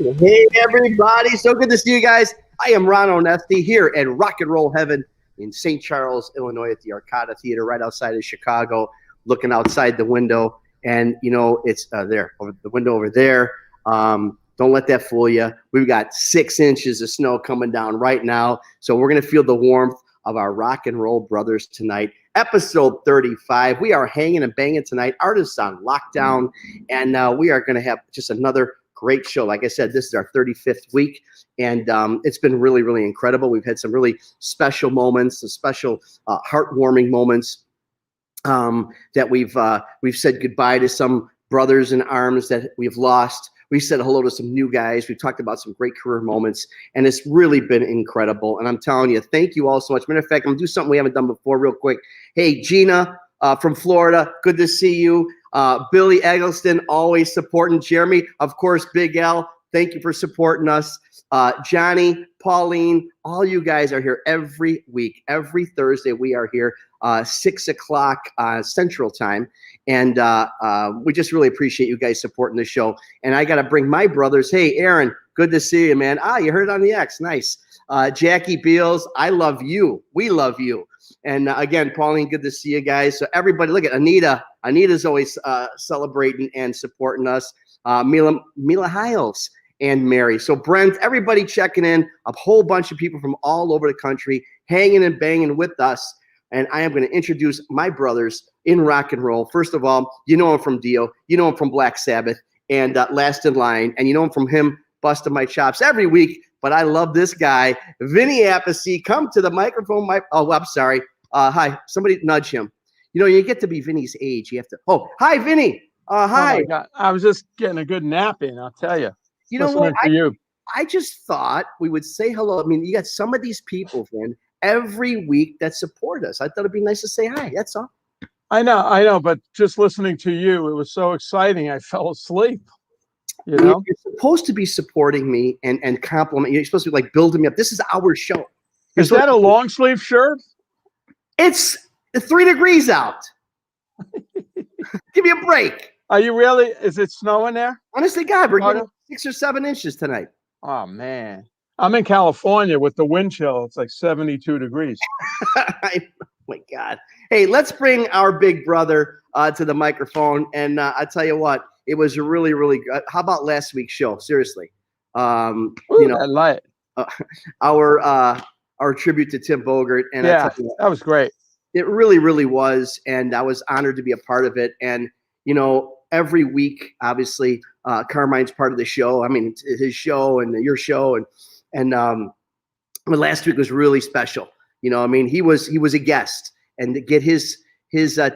Hey everybody, so good to see you guys. I am Ron Onesti here at Rock and Roll Heaven in St. Charles, Illinois at the Arcada Theater right outside of Chicago, looking outside the window. And, you know, it's there, over the window over there. Don't let that fool you. We've got 6 inches of snow coming down right now. So we're going to feel the warmth of our rock and roll brothers tonight. Episode 35. We are hanging and banging tonight. Artists on lockdown. And we are going to have just another great show. Like I said, this is our 35th week, and it's been really, really incredible. We've had some really special moments, some special heartwarming moments that we've said goodbye to some brothers in arms that we've lost. We've said hello to some new guys. We've talked about some great career moments, and it's really been incredible. And I'm telling you, thank you all so much. Matter of fact, I'm going to do something we haven't done before real quick. Hey, Gina from Florida, good to see you. Billy Eggleston, always supporting. Jeremy, of course, Big L, thank you for supporting us. Johnny, Pauline, all you guys are here every week. Every Thursday we are here, 6 o'clock Central Time. And we just really appreciate you guys supporting the show. And I got to bring my brothers. Hey, Aaron, good to see you, man. You heard it on the X. Nice. Jackie Beals, I love you. We love you. And again, Pauline, good to see you guys. So everybody, look at Anita. Anita's always celebrating and supporting us. Mila Hiles and Mary. So Brent, everybody checking in. A whole bunch of people from all over the country hanging and banging with us. And I am going to introduce my brothers in rock and roll. First of all, you know him from Dio. You know him from Black Sabbath and Last in Line. And you know him from him busting my chops every week. But I love this guy, Vinny Appice. Come to the microphone. Oh, I'm sorry. Hi. Somebody nudge him. You know, you get to be Vinny's age. You have to. Oh, hi, Vinny. Hi. Oh my God. I was just getting a good nap in, I'll tell you. You know what? I just thought we would say hello. I mean, you got some of these people, Vin, every week that support us. I thought it'd be nice to say hi. That's all. I know. But just listening to you, it was so exciting. I fell asleep. You know, you're supposed to be supporting me and complimenting. You're supposed to be like building me up. This is our show. Is that a long sleeve shirt? It's 3 degrees out. Give me a break. Are you really? Is it snowing there? Honestly, God, we're getting 6 or 7 inches tonight. Oh man, I'm in California with the wind chill. It's like 72 degrees. Oh my God. Hey, let's bring our big brother to the microphone. And I tell you what. It was really, really good. How about last week's show? Seriously, you know, I like our tribute to Tim Bogert, and yeah, that was great. It really, really was, and I was honored to be a part of it. And you know, every week, obviously, Carmine's part of the show. I mean, his show and your show, and last week was really special. You know, I mean, he was a guest, and to get his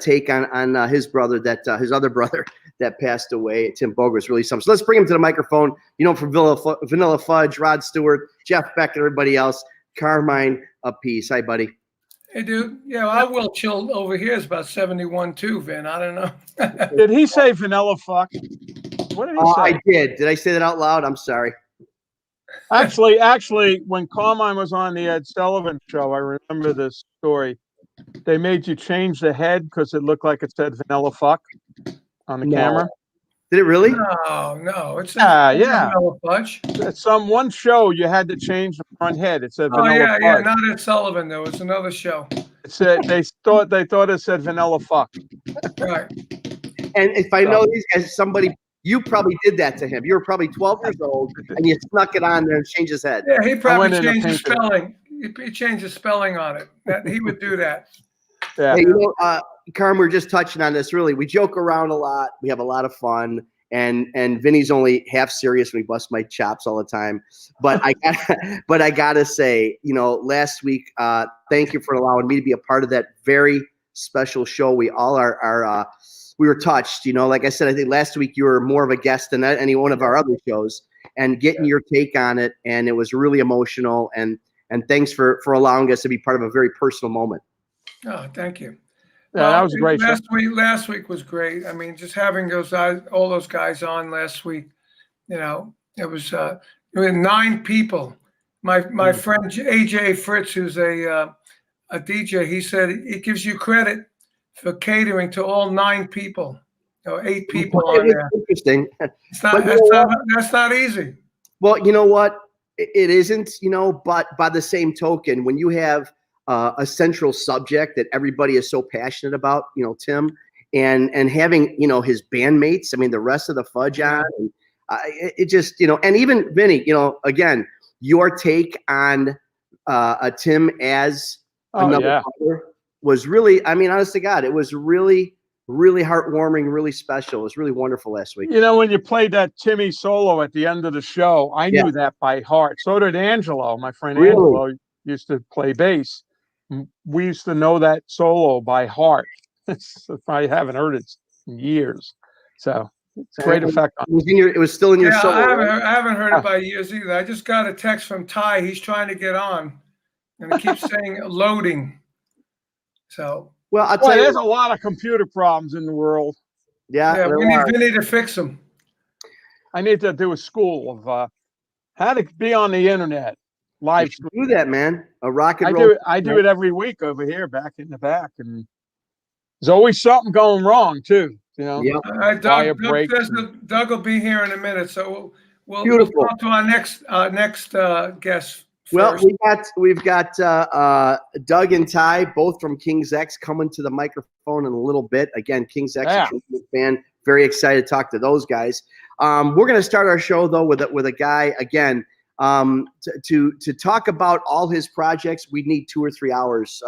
take on his brother his other brother that passed away, Tim Bogert, is really something. So let's bring him to the microphone. You know, from Vanilla Fudge, Rod Stewart, Jeff Beck, and everybody else. Carmine Appice. Hi, buddy. Hey, dude. Yeah, I will chill over here. It's about 71 too, Vin. I don't know. Did he say vanilla fuck? What did he say? I did. Did I say that out loud? I'm sorry. Actually, when Carmine was on the Ed Sullivan show, I remember this story. They made you change the head because it looked like it said vanilla fuck on the camera. Did it really? No. It's yeah. Vanilla Fudge. At one show, you had to change the front head. It said vanilla fudge. Yeah. Not Ed Sullivan, though. It's another show. It said they thought it said vanilla fuck. Right. And if I know these guys, you probably did that to him. You were probably 12 years old, and you snuck it on there and changed his head. Yeah, he probably changed the spelling. He changed the spelling on it. He would do that. Yeah. Hey, you know, Carm, we're just touching on this. Really, we joke around a lot. We have a lot of fun, and Vinny's only half serious when he busts my chops all the time. But I gotta say, you know, last week, thank you for allowing me to be a part of that very special show. We all are. We were touched. You know, like I said, I think last week you were more of a guest than any one of our other shows, and getting your take on it, and it was really emotional. And thanks for allowing us to be part of a very personal moment. Oh, thank you. Yeah, that was great. Last week was great. I mean, just having all those guys on last week, you know, it was 9 people. My friend AJ Fritz, who's a DJ, he said it gives you credit for catering to all 9 people. 8 people on there. Interesting. That's not easy. Well, you know what? It isn't, but by the same token, when you have a central subject that everybody is so passionate about, Tim, and having, his bandmates, I mean, the rest of the fudge on, and, it just, and even Vinny, again, your take on Tim as another father was really, I mean, honest to God, it was really, really heartwarming, really special. It was really wonderful last week. When you played that Timmy solo at the end of the show, I knew that by heart. So did Angelo. My friend Angelo used to play bass. We used to know that solo by heart. I haven't heard it in years. So it's a great effect on it was still in your soul. I haven't heard it by years either. I just got a text from Ty. He's trying to get on, and he keeps saying loading. So I'll tell you, there's a lot of computer problems in the world. Yeah, we need Vinny to fix them. I need to do a school of how to be on the internet live. Do that, man. A rock and roll. I do it every week over here, back in the back, and there's always something going wrong too. All right, Doug will be here in a minute, so we'll talk to our next guest. Well, we've got Doug and Ty, both from King's X, coming to the microphone in a little bit. Again, King's X fan, very excited to talk to those guys. We're going to start our show though with a guy again to talk about all his projects. We need 2 or 3 hours.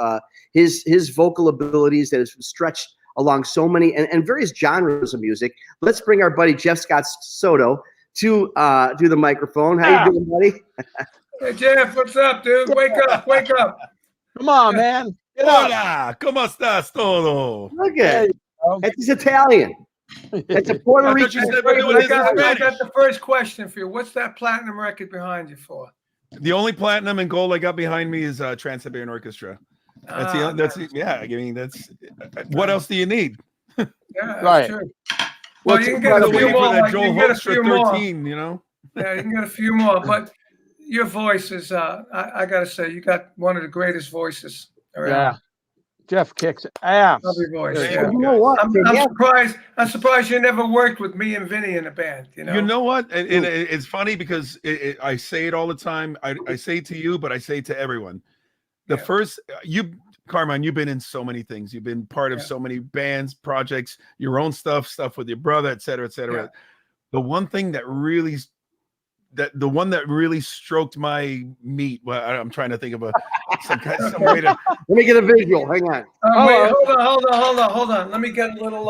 His vocal abilities that has stretched along so many and various genres of music. Let's bring our buddy Jeff Scott Soto to the microphone. How you doing, buddy? Hey, Jeff, what's up, dude? Wake up. Come on, man. Hola, ¿cómo estás todo? Look at it. It's Italian. It's a Puerto Rican. I got the first question for you. What's that platinum record behind you for? The only platinum and gold I got behind me is Trans-Siberian Orchestra. That's what else do you need? Yeah, right. True. Well, you can get a few more. That Joel Hoekstra 13, Yeah, you can get a few more, but your voice is, I got to say, you got one of the greatest voices around. Yeah. Jeff kicks ass. Lovely voice. Yeah. You know what? I'm surprised you never worked with me and Vinny in a band. You know what? It's funny because I say it all the time. I say it to you, but I say it to everyone. First, Carmine, you've been in so many things. You've been part of so many bands, projects, your own stuff with your brother, et cetera, et cetera. Yeah. The one that really stroked my meat. Well, I'm trying to think of some way to. Let me get a visual. Hang on. Wait, hold on. Let me get a little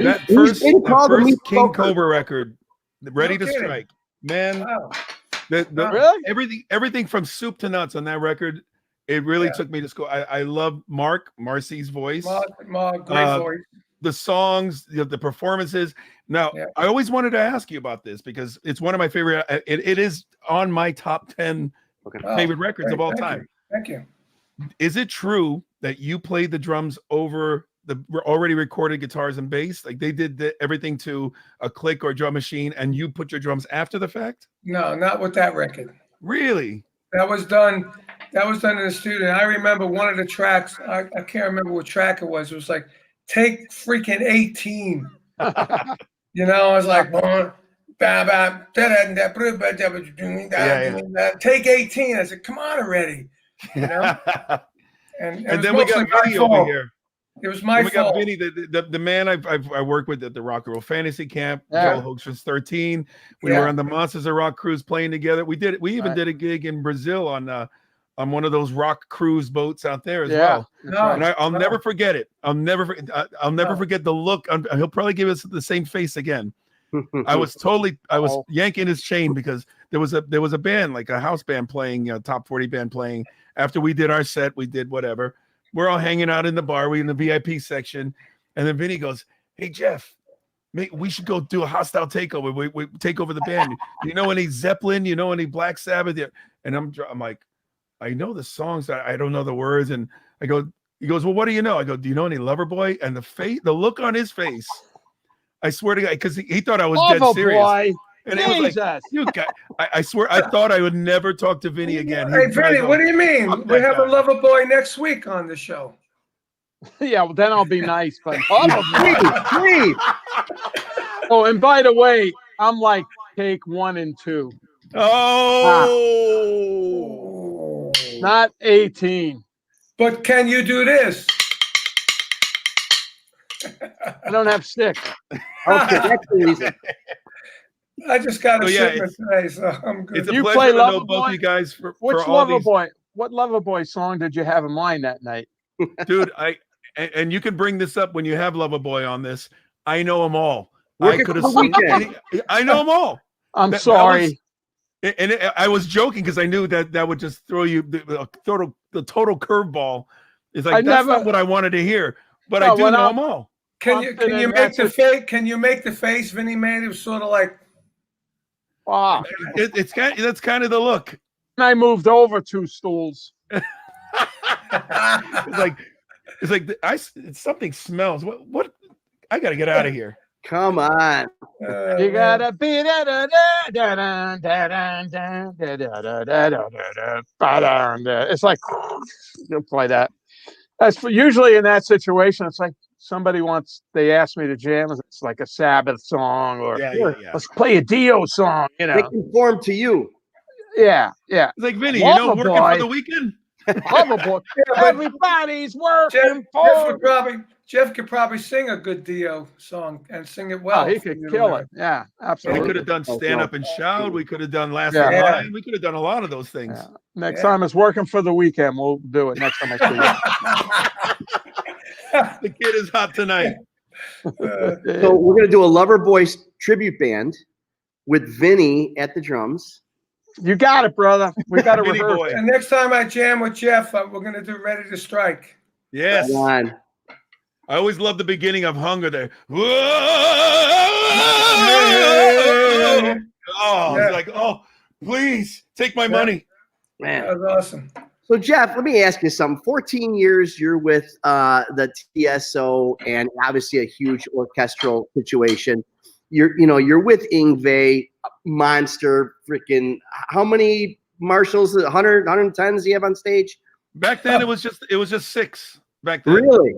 that first King Cobra record, Ready to Strike, man. Wow. Really? Everything from soup to nuts on that record. It really took me to school. I love Marcy's voice. Mark, great voice. The songs, the performances. Now, I always wanted to ask you about this because it's one of my favorite. It is on my top 10 favorite records of all time. Thank you. Is it true that you played the drums over the already recorded guitars and bass? Like they did everything to a click or drum machine, and you put your drums after the fact? No, not with that record. Really? That was done in the studio. I remember one of the tracks. I can't remember what track it was. It was like, take freaking 18. I was like, take 18. I said, come on already. And then we got Vinny over here. It was my fault. We got Vinny, the man I work with at the Rock and Roll Fantasy Camp. Joel Hoekstra 13. We were on the Monsters of Rock cruise playing together. We even did a gig in Brazil on one of those rock cruise boats out there as well. And I'll never forget it. I'll never forget the look. He'll probably give us the same face again. I was yanking his chain because there was a band, like a house band playing, top 40 band playing. After we did our set, we did whatever. We're all hanging out in the bar. We're in the VIP section. And then Vinny goes, hey, Jeff, we should go do a hostile takeover. We take over the band. Do you know any Zeppelin? You know any Black Sabbath? And I'm like, I know the songs. I don't know the words. And he goes, well, what do you know? I go, do you know any Loverboy? And the look on his face, I swear to God, because he thought I was dead serious. Boy. And it was like, you guys, I swear, I thought I would never talk to Vinny again. Hey, Vinny, what do you mean? We have a Loverboy next week on the show. Yeah, well, then I'll be nice. But Oh, and by the way, I'm like take 1 and 2. Oh, Not 18. But can you do this? I don't have sticks. Okay, that's the reason. I just got a So, yeah, shipment today, so I'm good. it's a You pleasure play to know Loverboy? both you guys for Which all Lover these. Boy? What Lover Boy song did you have in mind that night? Dude, and you can bring this up when you have Loverboy on this. I know them all. Working I could have for the sung weekend. I know them all. I'm That sorry. I was joking because I knew that would just throw you the total curveball. It's like that's not what I wanted to hear, but I do know them all. Can you make the face? Can you make the face Vinny made? It was sort of like. Wow. That's kind of the look. I moved over 2 stools. It's like something smells. What? I got to get out of here. Come on. You gotta be it's like you'll play that. That's usually in that situation. It's like they ask me to jam. It's like a Sabbath song or let's play a Dio song. They conform to you. Yeah. It's like Vinny, working for the weekend. Loverboy. Everybody's working Jeff could probably sing a good Dio song and sing it well. Oh, he could kill it. Yeah, absolutely. We could have done Stand Up and Shout. We could have done Last in Line. We could have done a lot of those things. Yeah. Next time it's working for the weekend. We'll do it next time I see you. The kid is hot tonight. So we're going to do a Loverboy tribute band with Vinny at the drums. You got it, brother. We got to rehearse. And next time I jam with Jeff, we're going to do Ready to Strike. Yes. Come on. I always love the beginning of Hunger there. Whoa! It's like, please take my money. Man, that was awesome. So Jeff, let me ask you something. 14 years you're with the TSO, and obviously a huge orchestral situation. You're with Yngwie, monster, freaking. How many marshals? 100, 110s you have on stage? Back then it was just 6. Back then. Really?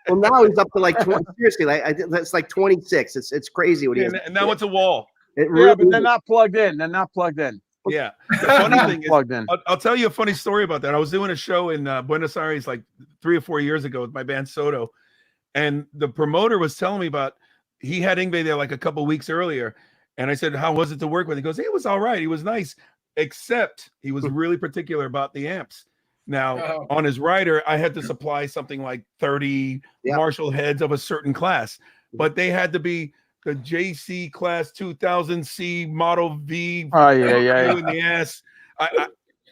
Well, now he's up to like 20. Seriously, that's like 26. It's crazy what he has. And now it's a wall. But they're not plugged in. Yeah. The funny thing is, I'll tell you a funny story about that. I was doing a show in Buenos Aires like 3 or 4 years ago with my band Soto, and the promoter was telling me about he had Yngwie there like a couple weeks earlier, and I said, "How was it to work with?" He goes, "It was all right. He was nice, except he was really particular about the amps." Now, on his rider, I had to supply something like 30 Marshall heads of a certain class, but they had to be the JC class 2000C Model V. Oh, yeah. In the ass.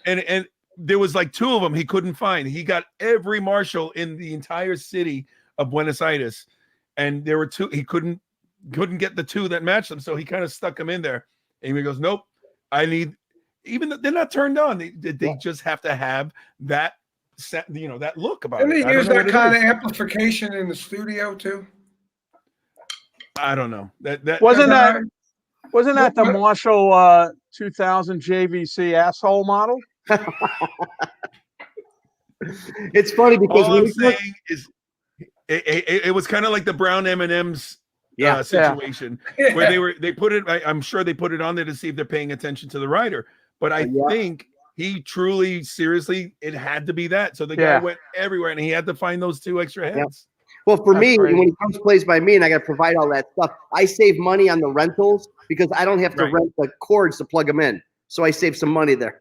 And there was like 2 of them he couldn't find. He got every Marshall in the entire city of Buenos Aires, and there were 2. He couldn't get the 2 that matched them, so he kind of stuck them in there. And he goes, "Nope, I need." Even though they're not turned on, they just have to have that, that look about it. Didn't they use that kind of amplification in the studio too? I don't know. Wasn't that the Marshall 2000 JVC asshole model? It's funny because all I'm saying is it was kind of like the Brown M&Ms situation where they put it. I'm sure they put it on there to see if they're paying attention to the rider. But I think he truly, seriously, it had to be that. So the guy went everywhere, and he had to find those 2 extra heads. Yeah. Well, for me, when he comes plays by me and I got to provide all that stuff, I save money on the rentals because I don't have to rent the cords to plug them in. So I save some money there.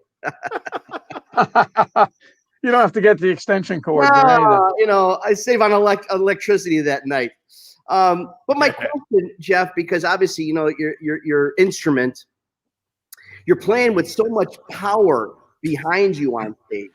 You don't have to get the extension cords. I save on electricity that night. But my question, Jeff, because obviously, your instrument, you're playing with so much power behind you on stage.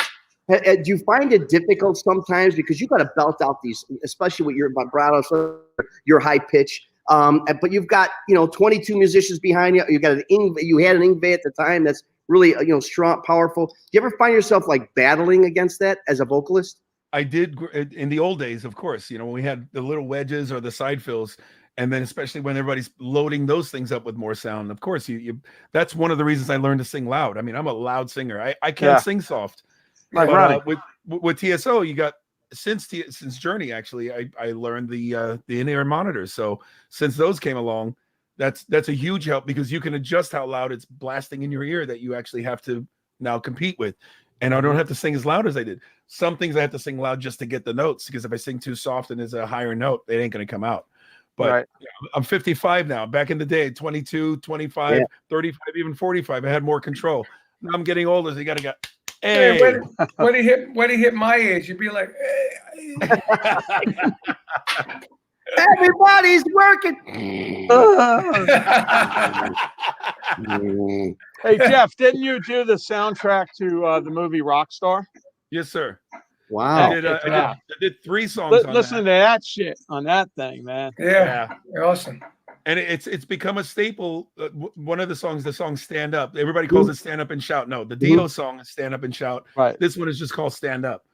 Do you find it difficult sometimes because you got to belt out these, especially with your vibrato, your high pitch, but you've got 22 musicians behind you. You got you had an Yngwie at the time that's really strong, powerful. Do you ever find yourself like battling against that as a vocalist? I did in the old days, of course. When we had the little wedges or the side fills. And then especially when everybody's loading those things up with more sound, of course, that's one of the reasons I learned to sing loud. I mean, I'm a loud singer. I can't sing soft. But, with TSO, you got since Journey, actually, I learned the in-ear monitors. So since those came along, that's a huge help because you can adjust how loud it's blasting in your ear that you actually have to now compete with. And I don't have to sing as loud as I did. Some things I have to sing loud just to get the notes, because if I sing too soft and there's a higher note, it ain't going to come out. But I'm 55 now. Back in the day, 22, 25, 35, even 45, I had more control. Now I'm getting older. So you got to get, hey. When he hit my age, you'd be like, hey. Everybody's working. Hey, Jeff, didn't you do the soundtrack to the movie Rockstar? Yes, sir. Wow. I did 3 songs on listen to that shit on that thing, man. Yeah. Awesome. And it's become a staple. One of the song Stand Up. Everybody calls it Stand Up and Shout. No, the Dio song is Stand Up and Shout. Right. This one is just called Stand Up.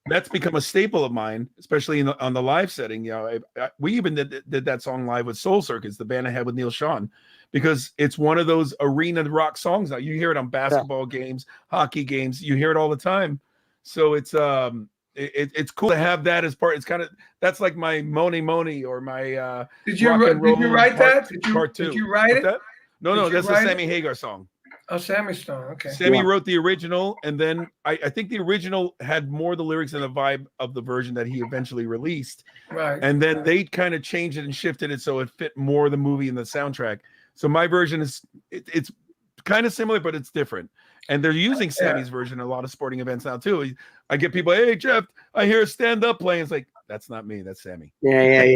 That's become a staple of mine, especially on the live setting. You know, we even did that song live with Soul Circus, the band I had with Neil Sean, because it's one of those arena rock songs. Now you hear it on basketball games, hockey games. You hear it all the time. So it's cool to have that as part. It's kind of, that's like my Moni or my did you write that? Did you write it? No, that's the Sammy Hagar song. Oh, Sammy Stone. Okay. Sammy wrote the original, and then I think the original had more of the lyrics and the vibe of the version that he eventually released. Right. And then they kind of changed it and shifted it so it fit more of the movie and the soundtrack. So my version is it's kind of similar, but it's different. And they're using Sammy's version in a lot of sporting events now too. I get people, hey Jeff, I hear Stand Up playing. It's like, that's not me, that's Sammy. Yeah.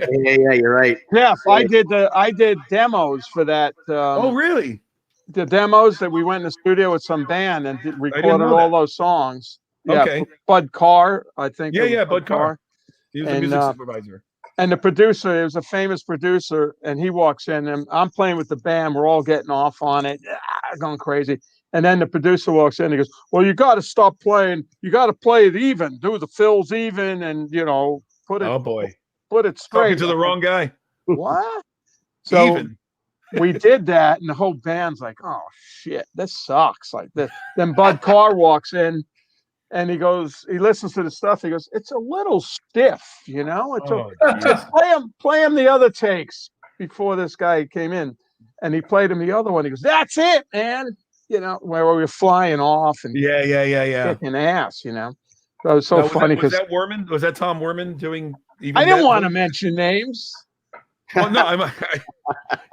You're right. Jeff, I did demos for that. Oh, really? The demos that we went in the studio with some band and recorded all those songs. Okay. Bud Carr, I think. Yeah, Bud Carr. He was a music supervisor. And the producer, it was a famous producer, and he walks in, and I'm playing with the band. We're all getting off on it, going crazy. And then the producer walks in and he goes, well, you got to stop playing. You got to play it even. Do the fills even and, put it. Oh, boy. Put it straight. Talking to the wrong guy. What? So even. We did that, and the whole band's like, oh, shit, this sucks. Like this. Then Bud Carr walks in, and he listens to the stuff. He goes, it's a little stiff, play him the other takes before this guy came in. And he played him the other one. He goes, that's it, man. Where we were flying off and kicking ass, So it was so funny. Was that Werman? Was that Tom Werman doing? I didn't want to mention names. Well, no,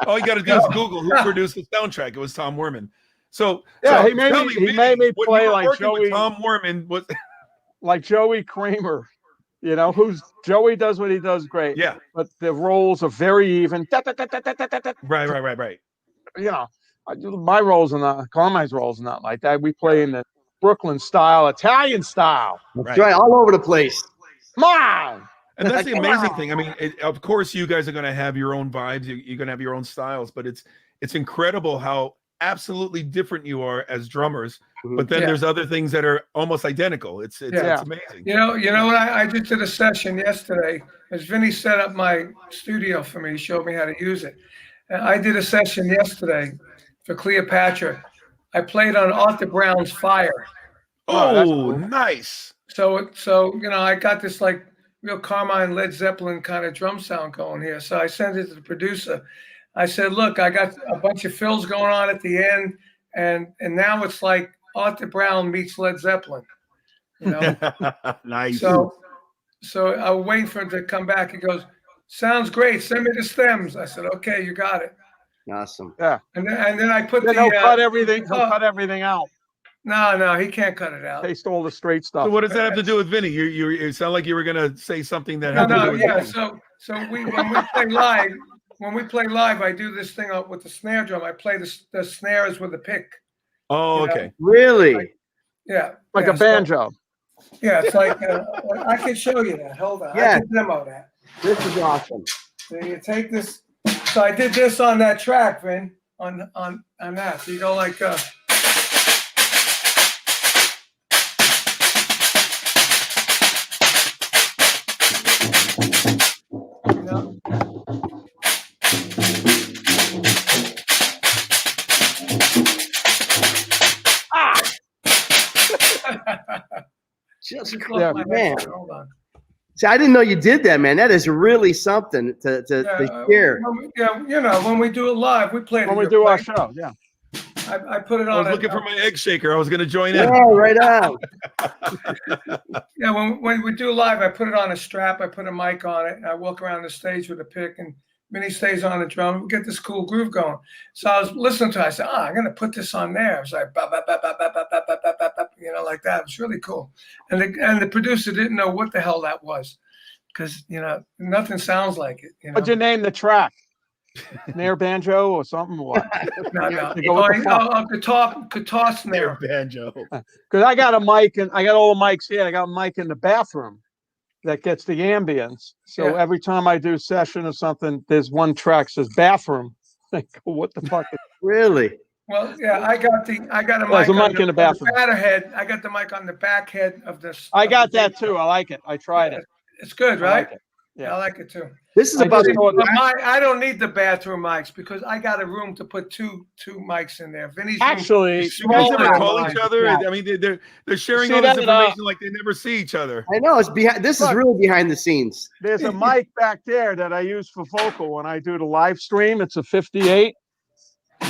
all you got to do is Google who produced the soundtrack. It was Tom Werman. So he made me play like Joey. Tom Werman was like Joey Kramer, who's Joey does what he does great. Yeah, but the roles are very even. Right. My roles are not. Carmine's roles are not like that. We play in the Brooklyn style, Italian style. That's right, all over the place. Come on. And that's the amazing thing. I mean, of course, you guys are going to have your own vibes. You're going to have your own styles, but it's incredible how absolutely different you are as drummers. But then there's other things that are almost identical. It's amazing. You know what? I just did a session yesterday. As Vinny set up my studio for me, he showed me how to use it. And I did a session yesterday for Cleopatra. I played on Arthur Brown's Fire. Oh, cool. Nice. So I got this like real Carmine Led Zeppelin kind of drum sound going here. So I sent it to the producer. I said, look, I got a bunch of fills going on at the end, and now it's like Arthur Brown meets Led Zeppelin. Nice. So I was waiting for him to come back. He goes, sounds great. Send me the stems. I said, okay, you got it. Awesome. Yeah. And then I put he'll cut everything. He'll cut everything out. No, he can't cut it out. Taste all the straight stuff. So what does that have to do with Vinny? You sound like you were gonna say something that had to do with Vinny. So when we play live, I do this thing with the snare drum. I play the snares with a pick. Oh, okay. Really? Like a banjo. It's like I can show you that. Hold on. Yeah. I can demo that. This is awesome. So you take this. So I did this on that track, Vin, on that. So you go like. Just man. Hold on. See, I didn't know you did that, man. That is really something to share. When we do it live, we play it. When we do our show, yeah. I put it on. I was looking for my egg shaker. I was going to join in. Yeah, right on. Yeah, when we do live, I put it on a strap. I put a mic on it. And I walk around the stage with a pick, and Vinny stays on the drum. We get this cool groove going. So I was listening to it. I said, I'm going to put this on there. I was like, like that. It was really cool. And the producer didn't know what the hell that was because, nothing sounds like it. What'd you name the track? Snare banjo or something? What? No. Guitar snare banjo. Because I got a mic and I got all the mics here. I got a mic in the bathroom that gets the ambience. So every time I do session or something, there's one track that says bathroom. I go, what the fuck? Really? Well, yeah, I got a mic in the bathroom. Head. I got the mic on the back head of this. I got that too. I like it. I tried it. It's good, right? I like it. I like it too. This is about. I don't need the bathroom mics because I got a room to put two mics in there. Vinny's actually, you guys ever call each other? Yeah. I mean, they're sharing all this information like they never see each other. I know it's behind. This is really behind the scenes. There's a mic back there that I use for vocal when I do the live stream. It's a 58,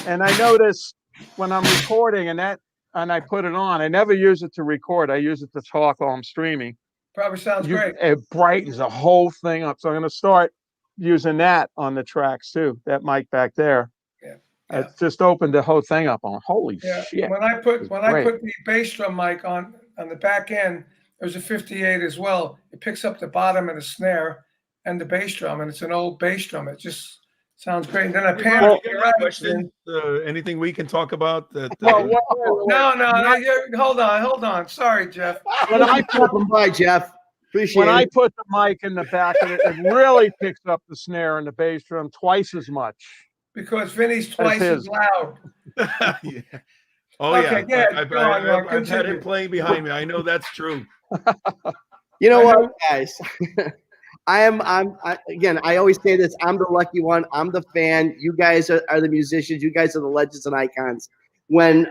and I notice when I'm recording and I put it on, I never use it to record. I use it to talk while I'm streaming. Probably sounds great. It brightens the whole thing up. So I'm going to start using that on the tracks too. That mic back there. Yeah. It just opened the whole thing up on. Holy shit. When I put the bass drum mic on the back end, there's a 58 as well. It picks up the bottom of the snare and the bass drum, and it's an old bass drum. It just sounds great. And then I pan question. Anything we can talk about? That, no. Hold on. Sorry, Jeff. Bye, Jeff. Appreciate when it. I put the mic in the back of it, it really picks up the snare and the bass drum twice as much. Because Vinny's twice as loud. Yeah. Oh okay, yeah. I've had him playing behind me. I know that's true. You know what, guys? I'm again, I always say this, I'm the lucky one. I'm the fan. You guys are the musicians. You guys are the legends and icons. When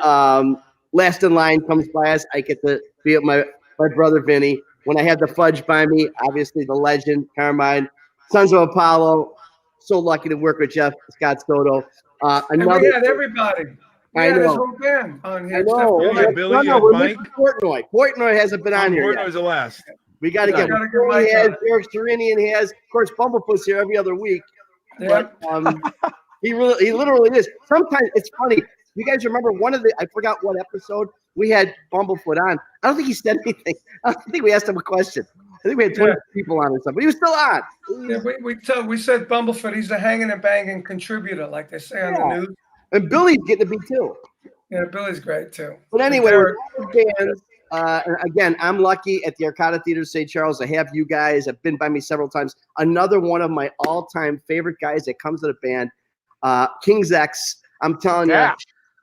Last in Line comes by us, I get to be with my brother Vinny. When I have the Fudge by me, obviously the legend, Carmine, Sons of Apollo. So lucky to work with Jeff, Scott Soto. And we had everybody. I know. This whole band on here. I know. Yeah, Billy, Mike. Portnoy hasn't been on here. Portnoy's the last. We got to get Mike. George Serenian has, of course, Bumblefoot's here every other week. Yep. But he literally is. Sometimes it's funny. You guys remember I forgot what episode we had Bumblefoot on. I don't think he said anything. I don't think we asked him a question. I think we had 20 people on or something. But he was still on. Yeah, we said Bumblefoot. He's a Hangin' and Bangin' contributor, like they say on the news. And Billy's getting to be too. Yeah, Billy's great too. But anyway, bands. Again, I'm lucky at the Arcada Theater St. Charles to have you guys. Have been by me several times. Another one of my all-time favorite guys that comes to the band, King's X. I'm telling you.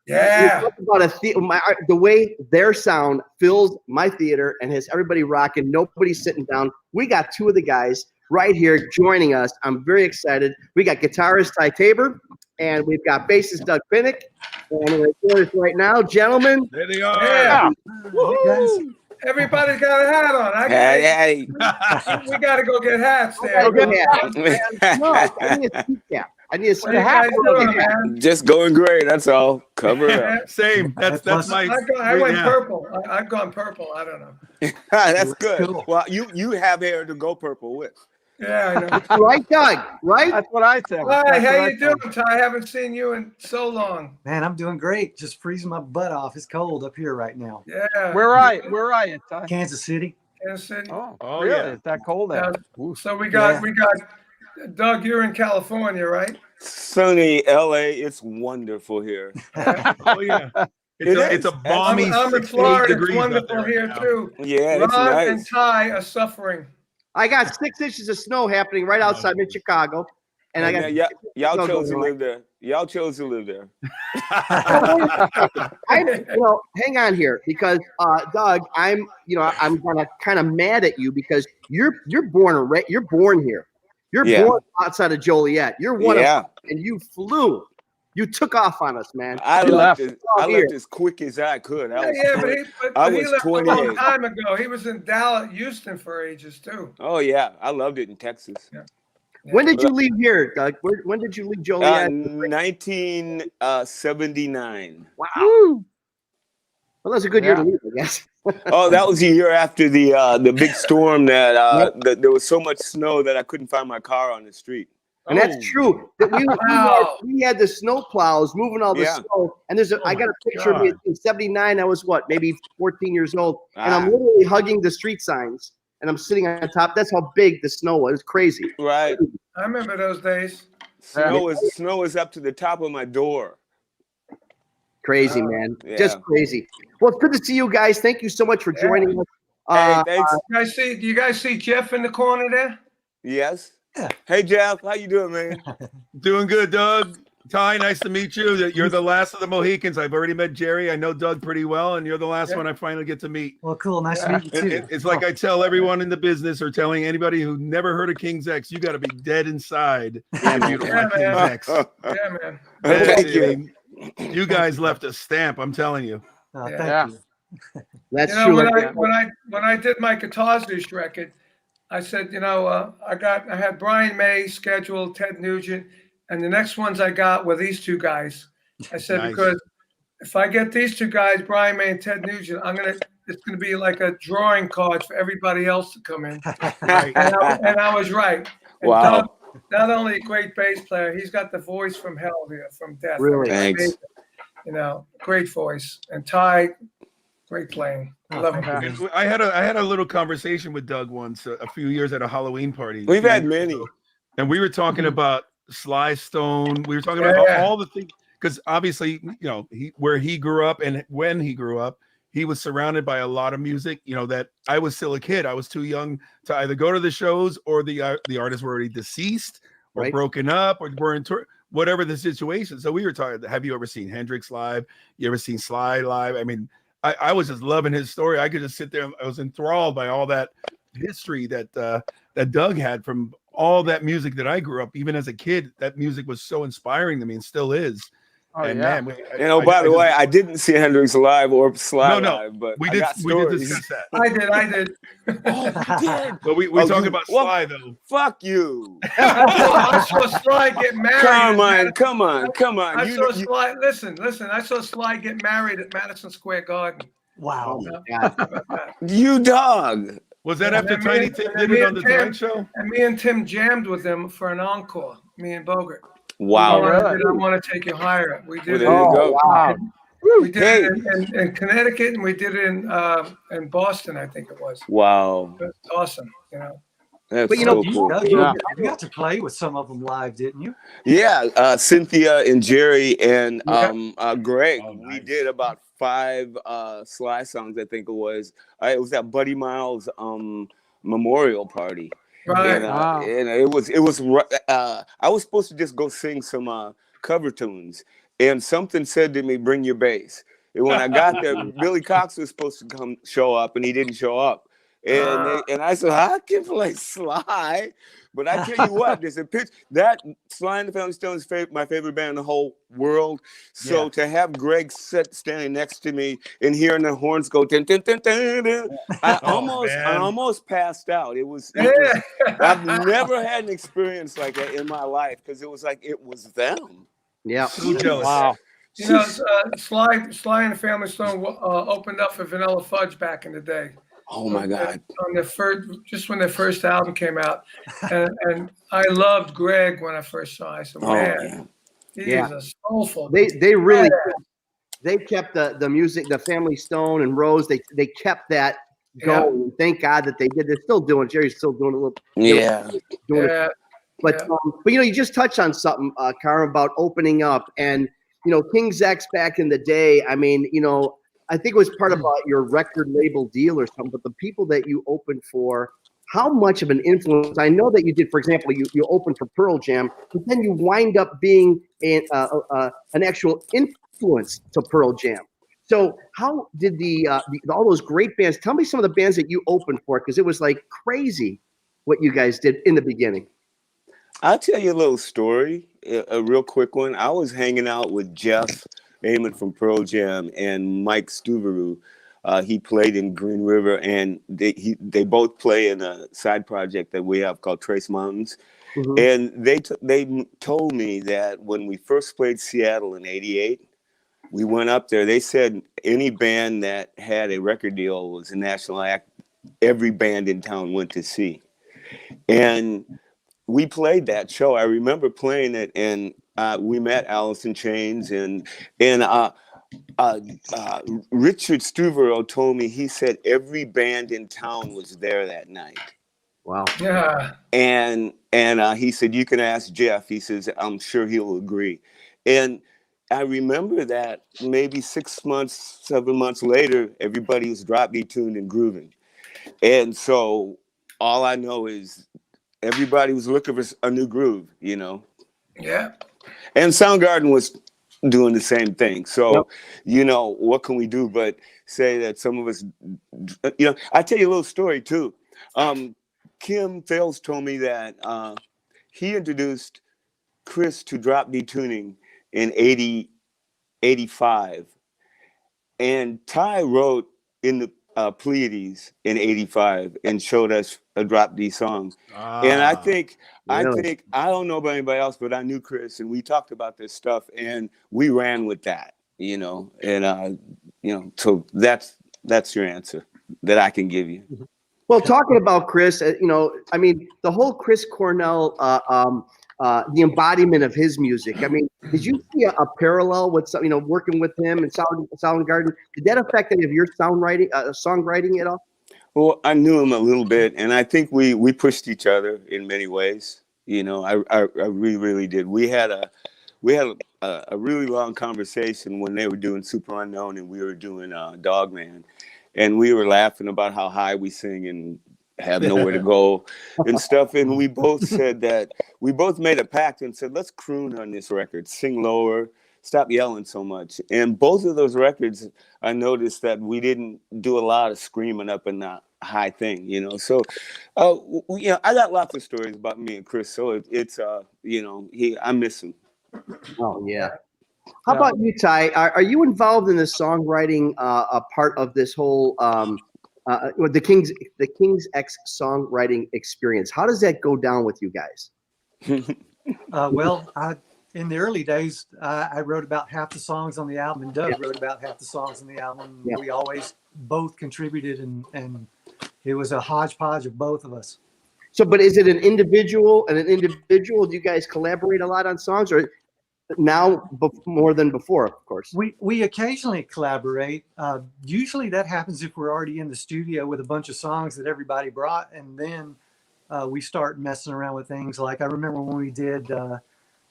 Yeah. About the way their sound fills my theater and has everybody rocking. Nobody's sitting down. We got two of the guys right here joining us. I'm very excited. We got guitarist Ty Tabor, and we've got bassist Doug Pinnick. And we're here right now, gentlemen. There they are. Yeah. Everybody's got a hat on. Hey. We got to go get hats there. I need a hat. Just going great. That's all. Cover it up. Same. That's my. I went purple. I've gone purple. I don't know. That's good. Cool. Well, you have hair to go purple with. Yeah, I know. Right, Doug? Right? That's what I think. Hi, how you doing, Ty? I haven't seen you in so long. Man, I'm doing great. Just freezing my butt off. It's cold up here right now. Yeah. Where are you, Ty? Kansas City. Kansas City. Oh really? Yeah. It's that cold out. So we got Doug, you're in California, right? Sunny LA. It's wonderful here. Oh yeah. It's a balmy. I'm in Florida. It's wonderful here too. Yeah, Ron nice. and Ty are suffering. I got 6 inches of snow happening right outside in Chicago, and I got y'all chose to live there. Y'all chose to live there. Hang on here because Doug, I'm gonna kind of mad at you because you're born here. You're born outside of Joliet. You're one of them, and you flew You took off on us, man. I left. left here. as quick as I could. I Yeah, was, but he was left a long 28. time ago. He was in Dallas, Houston for ages too. Oh yeah, I loved it in Texas. Yeah. When did you leave here, Doug? When did you leave Joliet? 1979. Wow. Well, that was a good year to Yeah. leave, I guess. Oh, that was the year after the big storm that there was so much snow that I couldn't find my car on the street. And that's true. That we had the snow plows moving all the snow. And I got a picture of me in 79. I was maybe 14 years old. And I'm literally hugging the street signs. And I'm sitting on top. That's how big the snow was. It was crazy. Right. I remember those days. Snow is up to the top of my door. Crazy, man. Yeah. Just crazy. Well, it's good to see you guys. Thank you so much for joining us. Hey, thanks. Do you guys see Jeff in the corner there? Yes. Yeah. Hey, Jeff. How you doing, man? Doing good, Doug. Ty, nice to meet you. You're the last of the Mohicans. I've already met Jerry. I know Doug pretty well, and you're the last one I finally get to meet. Well, cool. Nice to meet you too. It's like I tell everyone in the business or telling anybody who never heard of King's X, you got to be dead inside if you don't like King's X. Yeah, man. Thank you. You guys left a stamp, I'm telling you. Thank you. That's true. When I did my Guitars Loose record, I said, I had Brian May scheduled, Ted Nugent, and the next ones I got were these two guys. I said, Nice. because if I get these two guys, Brian May and Ted Nugent, it's gonna be like a drawing card for everybody else to come in. Right. And I was right. And Wow. Doug, not only a great bass player, he's got the voice from hell here, from death. Really? Thanks. Great voice. And Ty, great playing. I love him. And I had a little conversation with Doug once a few years at a Halloween party. We've had many. And we were talking about Sly Stone. We were talking about all the things, because obviously, where he grew up and when he grew up, he was surrounded by a lot of music, that I was still a kid. I was too young to either go to the shows, or the artists were already deceased or broken up or were in tour, whatever the situation. So we were talking, have you ever seen Hendrix live? You ever seen Sly live? I mean, I was just loving his story. I could just sit there. I was enthralled by all that history that Doug had from all that music that I grew up. Even as a kid, that music was so inspiring to me and still is. Oh, and yeah. man, By the way, I didn't see Hendrix live or Sly live, but we I did. got We did stories. discuss that. I did. Oh, you did? But we talk about Sly though. Fuck you, I saw Sly get married. Carmine. Come on. I saw Sly. Listen. I saw Sly get married at Madison Square Garden. Wow. Oh, my God. You dog. Was that after And Tiny me Tim and- did me it on and the Tim- Tonight Show? And me and Tim jammed with them for an encore. Me and Bogart. Wow. I want to take you higher. We did Well, there you go. Wow. We did it in Connecticut, and we did it in Boston, I think it was. Wow. It was awesome. That's But, so cool. You got to play with some of them live, didn't you? Yeah, Cynthia and Jerry and Greg. Oh, nice. We did about 5 Sly songs, I think it was. It was at Buddy Miles' memorial party. Right. And it was I was supposed to just go sing some cover tunes, and something said to me, "Bring your bass." And when I got there, Billy Cox was supposed to show up, and he didn't show up. And I said, I can play Sly, but I tell you what, there's a pitch that Sly and the Family Stone is my favorite band in the whole world. So to have Greg standing next to me and hearing the horns go, dun, dun, dun, dun, dun, I almost passed out. I've never had an experience like that in my life, because it was like it was them. Yeah. So jealous. Wow. Sly and the Family Stone opened up for Vanilla Fudge back in the day. Oh my God! On just when their first album came out, and I loved Greg when I first saw him. I said, "Man, he is a soulful." They really they kept the music, the Family Stone and Rose. They kept that going. Thank God that they did. They're still doing. Jerry's still doing a little. Doing it. But you just touched on something, Carl, about opening up, and King's X back in the day. I mean, I think it was part of your record label deal or something, but the people that you opened for, how much of an influence? I know that you did, for example, you opened for Pearl Jam, but then you wind up being an actual influence to Pearl Jam. So how did all those great bands, tell me some of the bands that you opened for, because it was like crazy what you guys did in the beginning. I'll tell you a little story. a real quick one. I was hanging out with Jeff Amon from Pearl Jam and Mike Stuveru. He played in Green River, and they both play in a side project that we have called Trace Mountains. Mm-hmm. And they told me that when we first played Seattle in '88, we went up there. They said any band that had a record deal was a national act. Every band in town went to see. And we played that show. I remember playing it, and we met Alice in Chains, and Richard Stuvero told me, he said every band in town was there that night. Wow. Yeah. And he said, you can ask Jeff. He says, I'm sure he'll agree. And I remember that maybe 6 months, 7 months later, everybody was drop beat tuned and grooving. And so all I know is everybody was looking for a new groove, you know? Yeah. And Soundgarden was doing the same thing. So, yep. You know, what can we do but say that some of us, you know, I tell you a little story too. Kim Fales told me that he introduced Chris to drop beat tuning in 85. And Ty wrote in the Pleiades in 85 and showed us a drop D song. And I think, really? I don't know about anybody else, but I knew Chris and we talked about this stuff and we ran with that, you know, and, you know, so that's your answer that I can give you. Well, talking about Chris, you know, I mean, the whole Chris Cornell, the embodiment of his music. I mean, did you see a parallel with, you know, working with him and Soundgarden? Did that affect any of your songwriting at all? Well, I knew him a little bit, and I think we pushed each other in many ways. You know, I really, really did. We had a really long conversation when they were doing Super Unknown and we were doing Dogman, and we were laughing about how high we sing and have nowhere to go and stuff. And we both said that we both made a pact and said, let's croon on this record, sing lower, stop yelling so much. And both of those records, I noticed that we didn't do a lot of screaming up in the high thing, you know? So, you know, I got lots of stories about me and Chris. So it's you know, I miss him. Oh yeah. How about you, Ty? Are you involved in the songwriting part of this whole, the King's X songwriting experience? How does that go down with you guys? Well, in the early days, I wrote about half the songs on the album, and Doug wrote about half the songs on the album. Yeah. We always both contributed, and it was a hodgepodge of both of us. So, but is it an individual? Do you guys collaborate a lot on songs, or now more than before? Of course, we occasionally collaborate. Usually, that happens if we're already in the studio with a bunch of songs that everybody brought, and then we start messing around with things. Like I remember when we did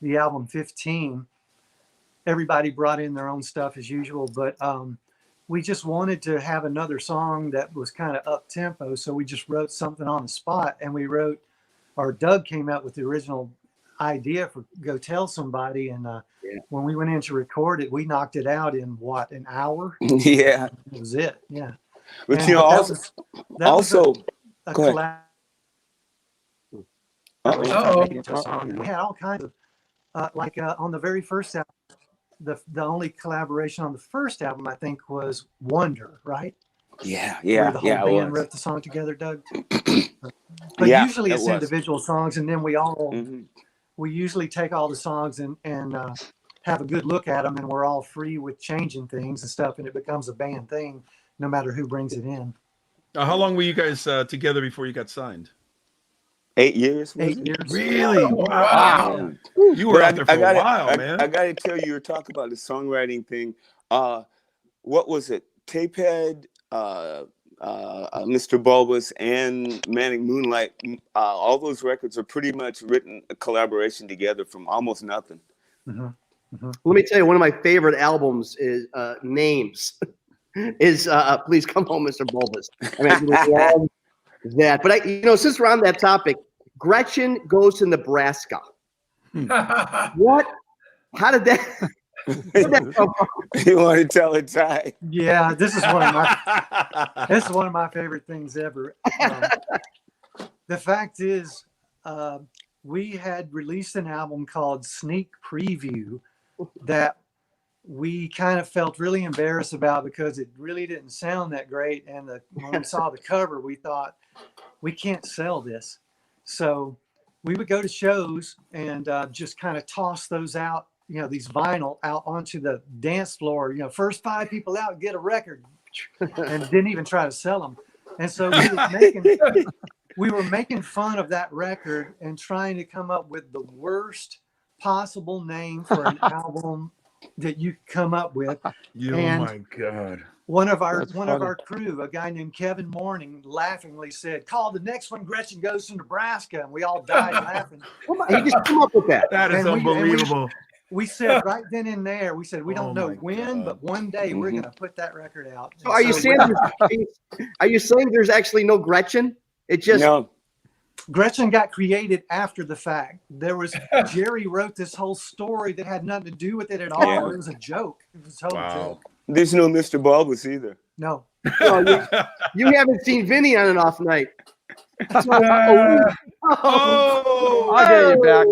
the album 15, everybody brought in their own stuff as usual, but we just wanted to have another song that was kind of up tempo, so we just wrote something on the spot, and Doug came out with the original idea for Go Tell Somebody, and when we went in to record it, we knocked it out in an hour? Yeah, that was it. Yeah, but and, you know, a collab. We had all kinds of on the very first album, the only collaboration on the first album, I think, was Wonder, right? Yeah. Where the whole band wrote the song together, Doug. But usually it's individual songs, and then we usually take all the songs and have a good look at them, and we're all free with changing things and stuff, and it becomes a band thing, no matter who brings it in. How long were you guys together before you got signed? 8 years. 8 years. Really? Wow. Yeah. You were out there for a while, man. I got to tell you, talk about the songwriting thing. What was it? Tapehead, Mr. Bulbous, and Manic Moonlight. All those records are pretty much written a collaboration together from almost nothing. Mm-hmm. Mm-hmm. Let me tell you, one of my favorite albums is Names. Is Please Come Home, Mr. Bulbous. I mean, I love that. But since we're on that topic, Gretchen Goes to Nebraska. What? How did that? You want to tell it, Ty? Yeah, this is one of my favorite things ever. The fact is, we had released an album called Sneak Preview that we kind of felt really embarrassed about because it really didn't sound that great. And when we saw the cover, we thought, we can't sell this. So we would go to shows and just kind of toss those out, you know, these vinyl out onto the dance floor, you know, first 5 people out, get a record, and didn't even try to sell them. And so we were making fun of that record and trying to come up with the worst possible name for an album that you could come up with. Oh my God. One of our crew, a guy named Kevin Morning, laughingly said, "Call the next one Gretchen Goes to Nebraska," and we all died laughing. You just come up with that. That is unbelievable. We said right then and there, we said, we don't know when, but one day we're going to put that record out. So are you saying there's actually no Gretchen? It just No. Gretchen got created after the fact. Jerry wrote this whole story that had nothing to do with it at all. Yeah. It was a joke. It was a total joke. There's no Mr. Bulbous either. No. You haven't seen Vinny on an off night. I'll get you back.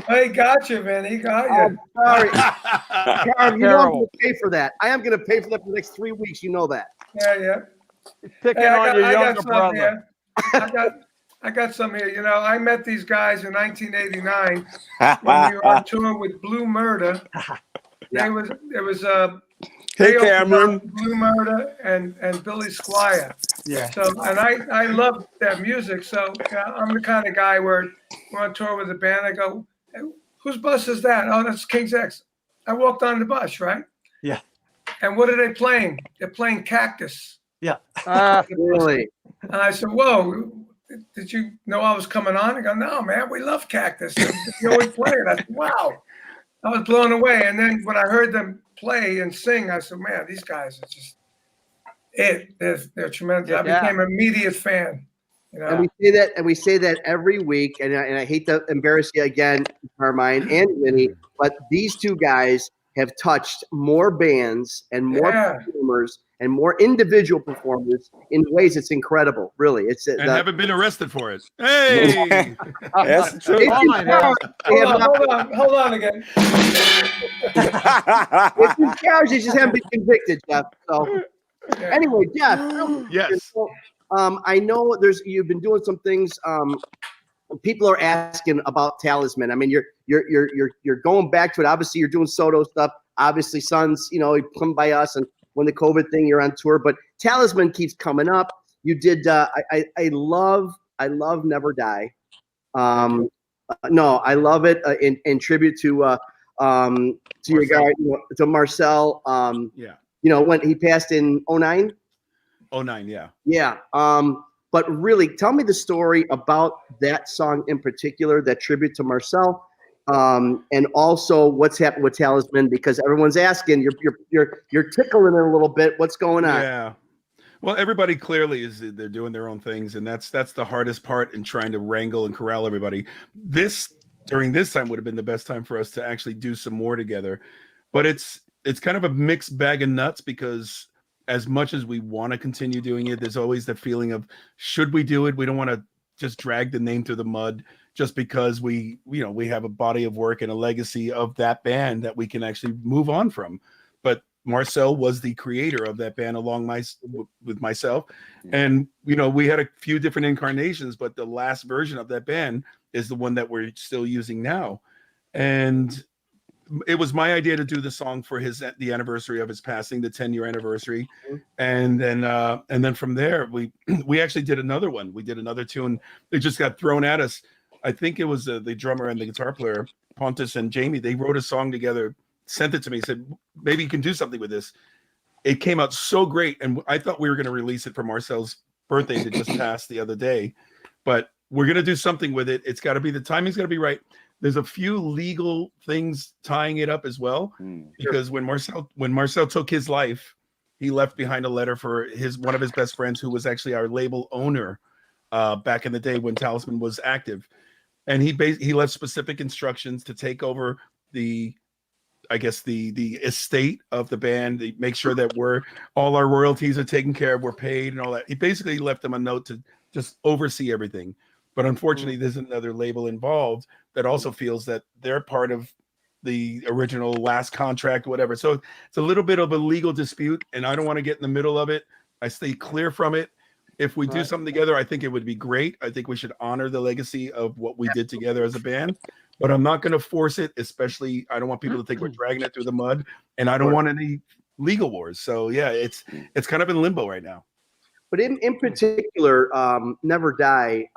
Hey, got you, Vinny. Got you. Sorry. Carm, you know I'm going to pay for that. I am going to pay for that for the next 3 weeks. You know that. Yeah. Picking Hey, on your I younger got some brother. here. I got some here. You know, I met these guys in 1989 when we were on tour with Blue Murder. It was Hey, Dale Cameron. Blue Murder and Billy Squire. Yeah. So, and I love their music. So I'm the kind of guy where we're on tour with the band. I go, hey, whose bus is that? Oh, that's King's X. I walked on the bus, right? Yeah. And what are they playing? They're playing Cactus. Yeah. Really? And I said, whoa, did you know I was coming on? I go, no, man, we love Cactus. You always play it. I said, wow. I was blown away. And then when I heard them play and sing, I said, man, these guys are just They're tremendous. Yeah. I became an immediate fan. You know? And we say that every week, and I hate to embarrass you again, Carmine and Vinny, but these two guys have touched more bands and more performers and more individual performers in ways it's incredible. Really, and haven't been arrested for it. Hey, That's true. Hold on again. It's in charge. They just haven't been convicted, Jeff. So anyway, Jeff. yes. I know you've been doing some things. People are asking about Talisman. I mean, you're going back to it. Obviously, you're doing Soto stuff. Obviously, Sons, you come by us, and when the COVID thing, you're on tour. But Talisman keeps coming up. You did. I love Never Die. No, I love it in tribute to your guy, to Marcel. When he passed in 2009. 2009, yeah. Yeah. But really, tell me the story about that song in particular, that tribute to Marcel, and also what's happened with Talisman, because everyone's asking. You're tickling it a little bit. What's going on? Yeah. Well, everybody clearly they're doing their own things, and that's the hardest part in trying to wrangle and corral everybody. During this time would have been the best time for us to actually do some more together, but it's kind of a mixed bag of nuts, because as much as we want to continue doing it, there's always the feeling of, should we do it? We don't want to just drag the name through the mud just because we have a body of work and a legacy of that band that we can actually move on from. But Marcel was the creator of that band along with myself. And, we had a few different incarnations, but the last version of that band is the one that we're still using now. And it was my idea to do the song for the anniversary of his passing, the 10-year anniversary. And then from there, we actually did another one. We did another tune. It just got thrown at us. I think it was the drummer and the guitar player, Pontus and Jamie. They wrote a song together, sent it to me, said, maybe you can do something with this. It came out so great. And I thought we were going to release it for Marcel's birthday that just passed the other day, but we're going to do something with it. It's got to be, the timing's got to be right. There's a few legal things tying it up as well, because when Marcel took his life, he left behind a letter for one of his best friends, who was actually our label owner back in the day when Talisman was active, and he left specific instructions to take over the estate of the band, make sure that all our royalties are taken care of, we're paid, and all that. He basically left them a note to just oversee everything. But unfortunately, there's another label involved that also feels that they're part of the original last contract, whatever. So it's a little bit of a legal dispute, and I don't want to get in the middle of it. I stay clear from it. If we do something together, I think it would be great. I think we should honor the legacy of what we did together as a band, but I'm not going to force it, especially I don't want people to think we're dragging it through the mud, and I don't want any legal wars. So yeah, it's kind of in limbo right now. But in particular, Never Die,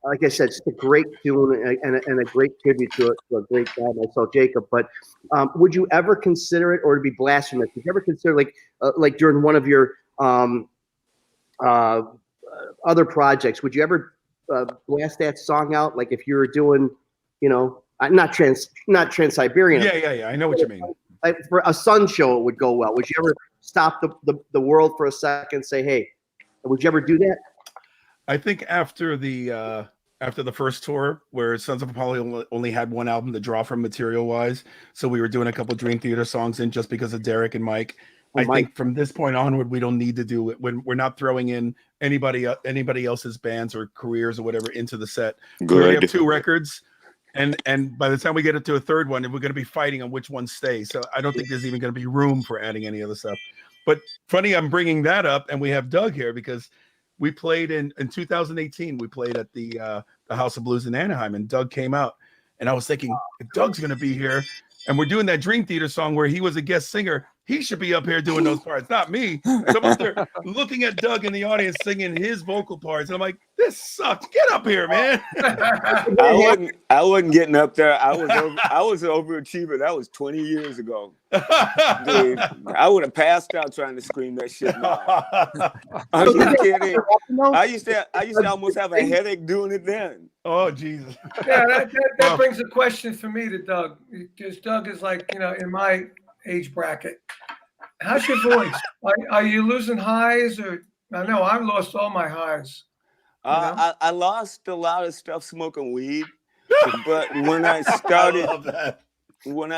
like I said, it's a great tune and a great tribute to a great guy, myself, Jacob. But would you ever consider it, or to be blasphemous, would you ever consider like during one of your other projects, would you ever blast that song out? Like if you were doing, not Trans-Siberian. Yeah. I know what you mean. Like for a Sun show, it would go well. Would you ever stop the world for a second and say, hey, would you ever do that? I think after the first tour, where Sons of Apollo only had one album to draw from material-wise, so we were doing a couple Dream Theater songs in just because of Derek and Mike. I think from this point onward, we don't need to do it when we're not throwing in anybody else's bands or careers or whatever into the set. We already have 2 records, and by the time we get into a third one, we're going to be fighting on which one stays. So I don't think there's even going to be room for adding any other stuff. But funny, I'm bringing that up, and we have Doug here because we played in 2018. We played at the House of Blues in Anaheim, and Doug came out, and I was thinking, if Doug's going to be here, and we're doing that Dream Theater song where he was a guest singer, he should be up here doing those parts, not me. So I'm up there looking at Doug in the audience singing his vocal parts, and I'm like, this sucks. Get up here, man. I wasn't getting up there. I was an overachiever. That was 20 years ago. Dude, I would have passed out trying to scream that shit now. Are you kidding? I used to almost have a headache doing it then. Oh, Jesus. Yeah, that brings a question for me to Doug, because Doug is like, in my age bracket. How's your voice? Are you losing highs? Or I know I've lost all my highs. I lost a lot of stuff smoking weed, but when I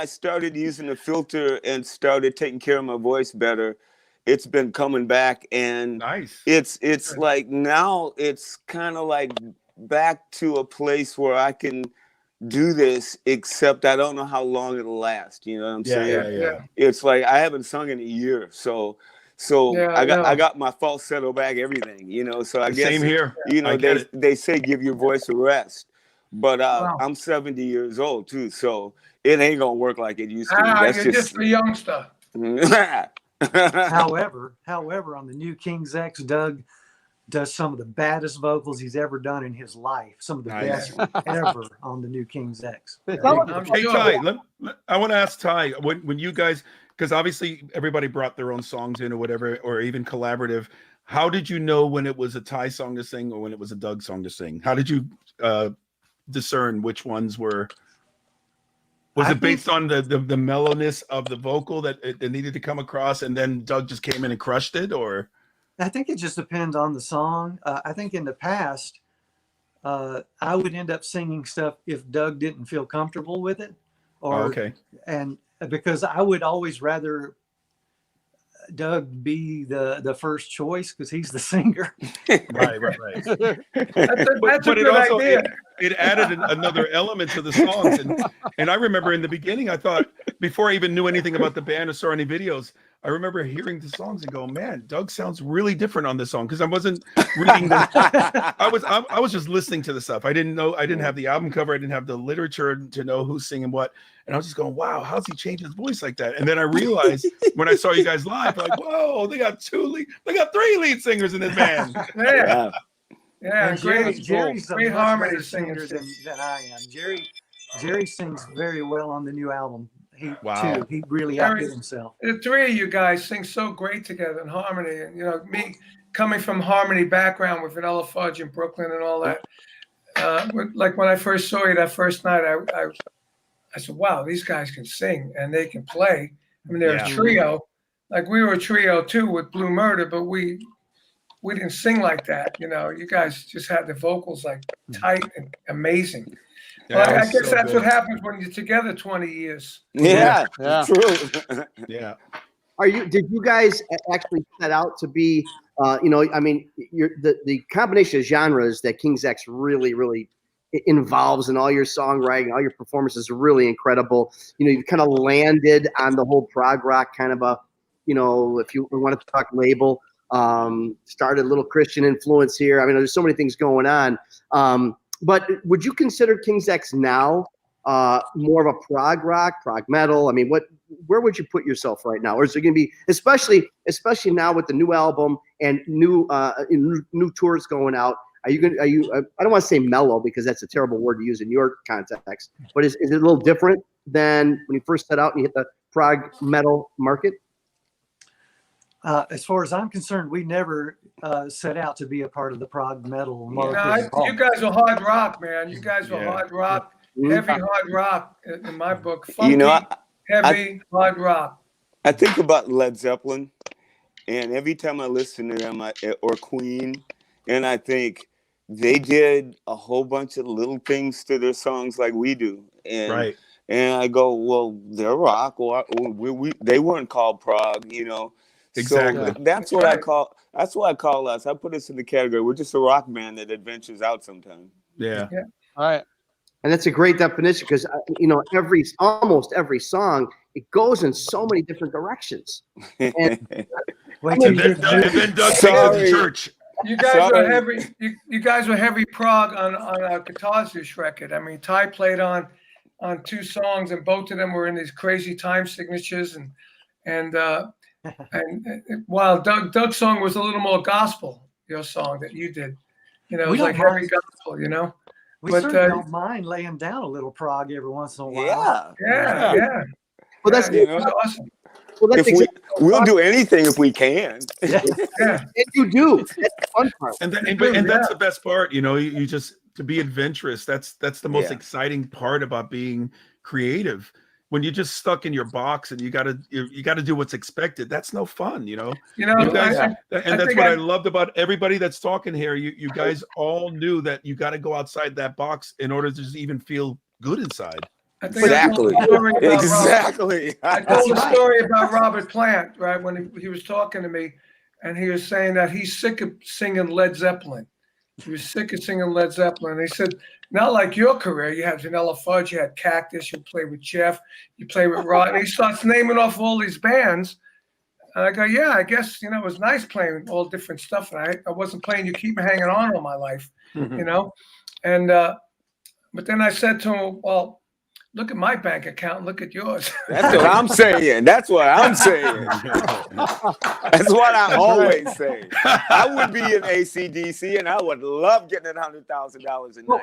started using a filter and started taking care of my voice better, it's been coming back, and nice. It's like now it's kind of like back to a place where I can do this, except I don't know how long it'll last. You know what I'm saying? Yeah. It's like I haven't sung in a year, so I got my falsetto back, everything. So I guess same here. They say give your voice a rest, but I'm 70 years old too, so it ain't gonna work like it used to. That's just a youngster. However, on the new King's X, Doug does some of the baddest vocals he's ever done in his life. Some of the best ever on the new King's X. Hey, Ty, I want to ask Ty, when you guys, because obviously everybody brought their own songs in or whatever, or even collaborative, how did you know when it was a Ty song to sing or when it was a Doug song to sing? How did you discern which ones were? Was it based on the mellowness of the vocal that it needed to come across, and then Doug just came in and crushed it, or? I think it just depends on the song. I think in the past, I would end up singing stuff if Doug didn't feel comfortable with it, and because I would always rather Doug be the first choice because he's the singer. Right. That's a good idea. It added another element to the songs, and I remember in the beginning, I thought before I even knew anything about the band or saw any videos, I remember hearing the songs and going, man, Doug sounds really different on this song, because I wasn't reading them. I was just listening to the stuff. I didn't have the album cover. I didn't have the literature to know who's singing what. And I was just going, wow, how's he change his voice like that? And then I realized when I saw you guys live, like, whoa, they got 3 lead singers in this band. Yeah, Jerry's great harmony singer than I am. Jerry sings very well on the new album. He really outdid himself. The 3 of you guys sing so great together in harmony. And me coming from harmony background with Vanilla Fudge in Brooklyn and all that. Like when I first saw you that first night, I said, wow, these guys can sing and they can play. I mean, they're a trio. Like we were a trio too with Blue Murder, but we didn't sing like that. You guys just had the vocals like tight and amazing. Well, I guess that's what happens when you're together 20 years. Yeah. True. Yeah. Did you guys actually set out to be I mean, the combination of genres that King's X really involves in all your songwriting, all your performances are really incredible. You've kind of landed on the whole prog rock kind of a, if you want to talk label, started a little Christian influence here. I mean, there's so many things going on. But would you consider King's X now more of a prog rock, prog metal? I mean, where would you put yourself right now? Or is it going to be, especially now with the new album and new tours going out? Are you I don't want to say mellow because that's a terrible word to use in your context, but is it a little different than when you first set out and you hit the prog metal market? As far as I'm concerned, we never set out to be a part of the prog metal market. You guys are hard rock, man. You guys are hard rock, heavy hard rock in my book. Funky, heavy hard rock. I think about Led Zeppelin, and every time I listen to them, or Queen, and I think they did a whole bunch of little things to their songs like we do. And, and I go, well, they're rock. Or they weren't called prog, Exactly. So that's what I call. That's what I call us. I put us in the category. We're just a rock band that adventures out sometimes. Yeah. All right. And that's a great definition because almost every song, it goes in so many different directions. And then Doug takes it to church. You guys are heavy. You guys were heavy prog on our Guitars Dish record. I mean, Ty played on 2 songs, and both of them were in these crazy time signatures. And while Doug's song was a little more gospel, your song that you did, it was like heavy gospel, We certainly don't mind laying down a little prog every once in a while. Yeah. Well, that's awesome. Well, that's we'll do anything if we can. And you do. That's the fun part. And that's the best part. You just to be adventurous. That's the most exciting part about being creative. When you're just stuck in your box and you got to do what's expected, that's no fun. You guys, that's what I loved about everybody that's talking here. You guys all knew that you got to go outside that box in order to just even feel good inside. Exactly. I told a story about Robert Plant, right? When he was talking to me, and he was saying that he's sick of singing Led Zeppelin. He was sick of singing Led Zeppelin. And he said, not like your career. You had Vanilla Fudge, you had Cactus, you played with Jeff, you played with Rod. And he starts naming off all these bands. And I go, yeah, I guess, it was nice playing all different stuff. And I wasn't playing You Keep Me Hanging On all my life, And but then I said to him, well, look at my bank account and look at yours. That's what I'm saying. That's what I always say. I would be in AC/DC and I would love getting $100,000 a night.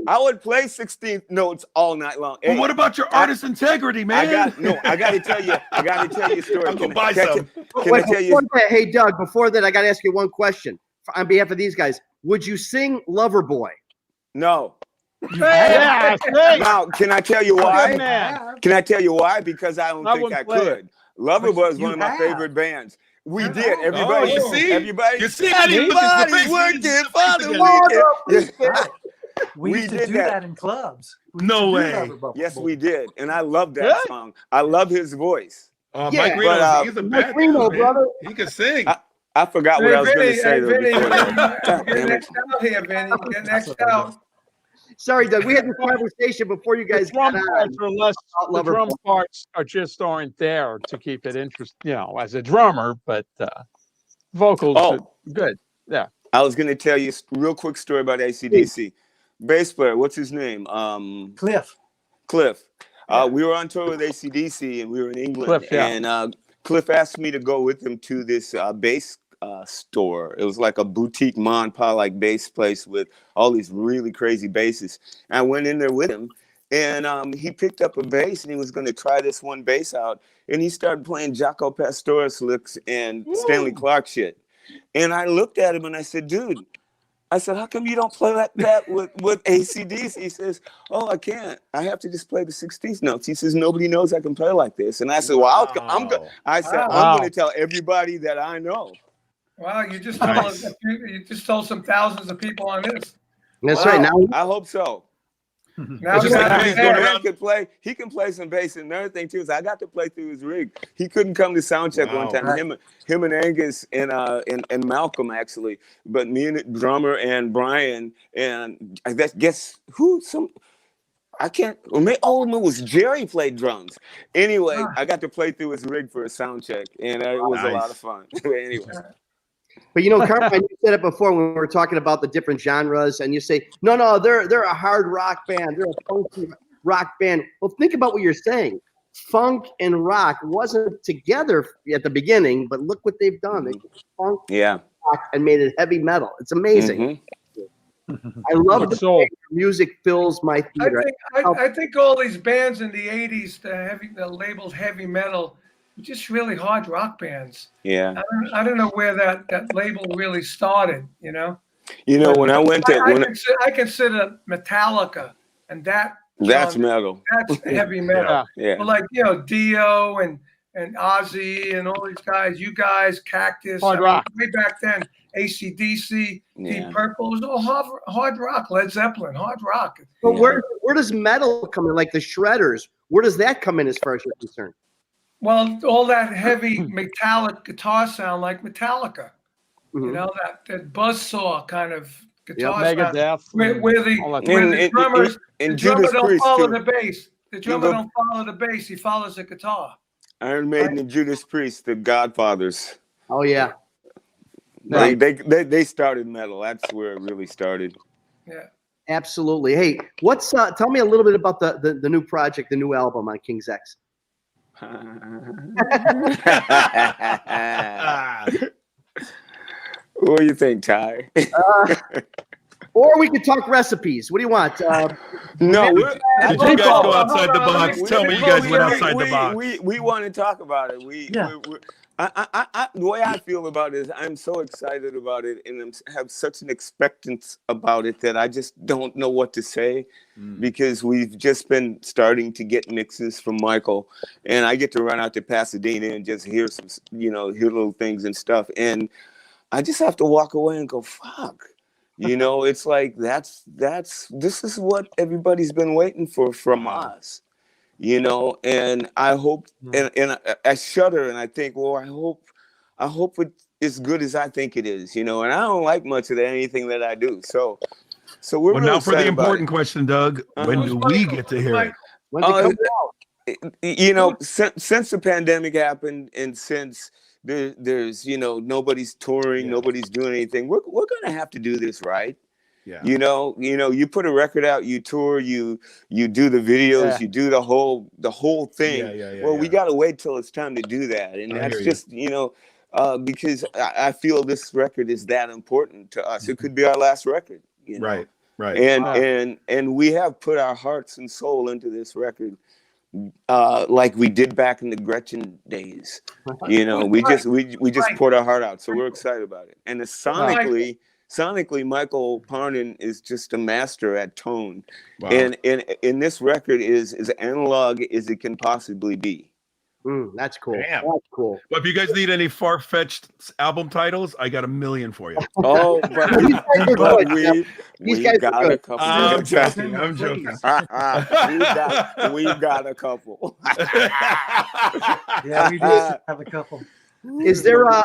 I would play 16th notes all night long. Well, what about your artist integrity, man? I got to tell you a story. I'll go buy some. Hey, Doug, before that, I got to ask you one question. On behalf of these guys, would you sing Loverboy? No. Yeah. Now, can I tell you why? Can I tell you why? Because I don't think I could. Loverboy is one of my favorite bands. We did. Everybody. You see, everybody's working for the weekend. We used to do that in clubs. No way. Yes, we did. And I love that song. I love his voice. Mike Reno, he's a bad brother. He can sing. I forgot what I was going to say. Vinny, get next out here, Vinny. Get next out. Sorry, Doug. We had this conversation before you guys got on. The drum parts aren't there to keep it interesting, as a drummer, but vocals are good. Yeah. I was going to tell you a real quick story about AC/DC. Bass player, what's his name? Cliff. We were on tour with AC/DC and we were in England. And Cliff asked me to go with him to this bass store. It was like a boutique ma and pa like bass place with all these really crazy basses. And I went in there with him, and he picked up a bass and he was going to try this one bass out, and he started playing Jaco Pastorius licks and Stanley Clarke shit. And I looked at him and I said, dude, how come you don't play like that with AC/DC? He says, oh, I can't. I have to just play the 16th notes. He says, nobody knows I can play like this. And I said, well, I'm going to tell everybody that I know. Wow, you just told some thousands of people on this. That's right. Now I hope so. Now It's just like when he's going around. He can play some bass. And another thing too is I got to play through his rig. He couldn't come to sound check one time. Right. Him and Angus and Malcolm actually, but me and the drummer and Brian and I guess who I can't. It was Jerry played drums. Anyway, I got to play through his rig for a sound check, and it was a lot of fun. Anyway. But you know, Carmine, you said it before when we were talking about the different genres, and you say, no, they're a hard rock band, they're a funky rock band. Well, think about what you're saying. Funk and rock wasn't together at the beginning, but look what they've done. They took funk, rock, and made it heavy metal. It's amazing. I love the way music fills my theater. I think all these bands in the '80s, the labeled heavy metal, were just really hard rock bands. Yeah. I don't know where that label really started. You know. When I went to, I consider Metallica, and that's metal. That's heavy metal. Yeah. But like Dio and Ozzy and all these guys, you guys, Cactus, hard rock. Way back then, AC/DC, Deep Purple, it was all hard rock. Led Zeppelin, hard rock. But where does metal come in? Like the Shredders, where does that come in as far as you're concerned? Well, all that heavy metallic guitar sound like Metallica. You know, that buzzsaw kind of guitar sound. Megadeth. Where the drummers, the drummer don't follow the bass. The drummer don't follow the bass. He follows the guitar. Iron Maiden and Judas Priest, the Godfathers. Oh yeah. They started metal. That's where it really started. Yeah. Absolutely. Hey, tell me a little bit about the new project, the new album on King's X. What do you think, Ty? Or we could talk recipes. What do you want? No, did you guys go outside the box? Tell me you guys went outside the box. We want to talk about it. The way I feel about it is I'm so excited about it and have such an expectance about it that I just don't know what to say because we've just been starting to get mixes from Michael, and I get to run out to Pasadena and just hear some, hear little things and stuff, and I just have to walk away and go, fuck. It's like this is what everybody's been waiting for from us. And I hope, and I shudder and I think, well, I hope it's as good as I think it is, and I don't like much of anything that I do. So we're really now for the important question, Doug. When do we get to hear it? When's it come out? Since the pandemic happened and since there's nobody's touring, nobody's doing anything, we're gonna have to do this right. Yeah. You put a record out, you tour, you do the videos, you do the whole thing. We got to wait till it's time to do that. And that's just, because I feel this record is that important to us. It could be our last record. Right. And we have put our hearts and soul into this record. Like we did back in the Gretchen days, we just poured our heart out. So we're excited about it. And sonically, Michael Parnan is just a master at tone. Wow. And this record is as analog as it can possibly be. That's cool. Damn. That's cool. Well, if you guys need any far-fetched album titles, I got a million for you. Oh, but we got a couple. I'm joking. We've got a couple. Yeah, we do have a couple. Is there a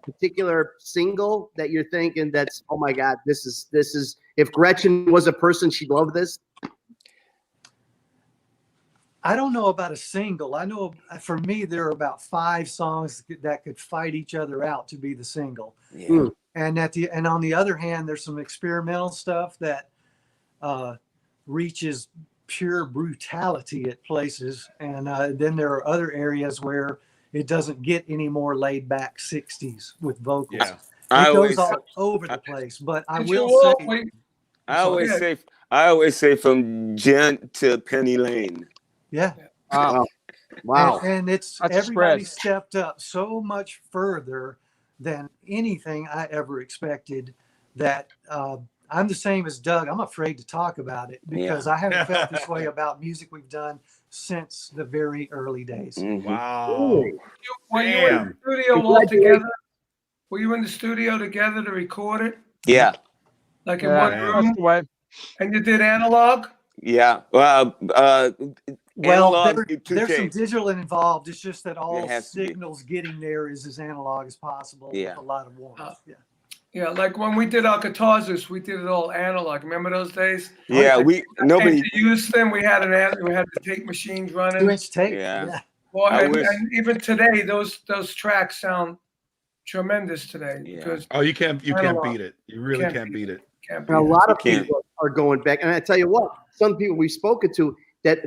particular single that you're thinking that's, oh my God, this is if Gretchen was a person, she'd love this? I don't know about a single. I know for me, there are about 5 songs that could fight each other out to be the single. Yeah. And on the other hand, there's some experimental stuff that reaches pure brutality at places. And then there are other areas where it doesn't get any more laid back 60s with vocals. Yeah. It goes all over the place. But I always say from Gent to Penny Lane. Yeah. Wow. And it's everybody stepped up so much further than anything I ever expected that I'm the same as Doug. I'm afraid to talk about it because I haven't felt this way about music we've done since the very early days. Mm-hmm. Wow. Were you in the studio all together? Were you in the studio together to record it? Yeah. Like in one room? And you did analog? Yeah. Well, Analog, there's some tapes. digital involved. It's just that all has to be. signals getting there is as analog as possible Yeah. with a lot of warmth. Yeah. Yeah, like when we did our guitars, we did it all analog. Remember those days? Yeah, Like, nobody. and to use them, we had the tape machines running. 2-inch tape. Yeah. Yeah. Well, I and, wish- and even today, those tracks sound tremendous today Yeah. because Oh, you can't Analog. beat it. You really Can't can't beat it. can't be And a lot of You can't. people are going back. And I tell you what, some people we've spoken to that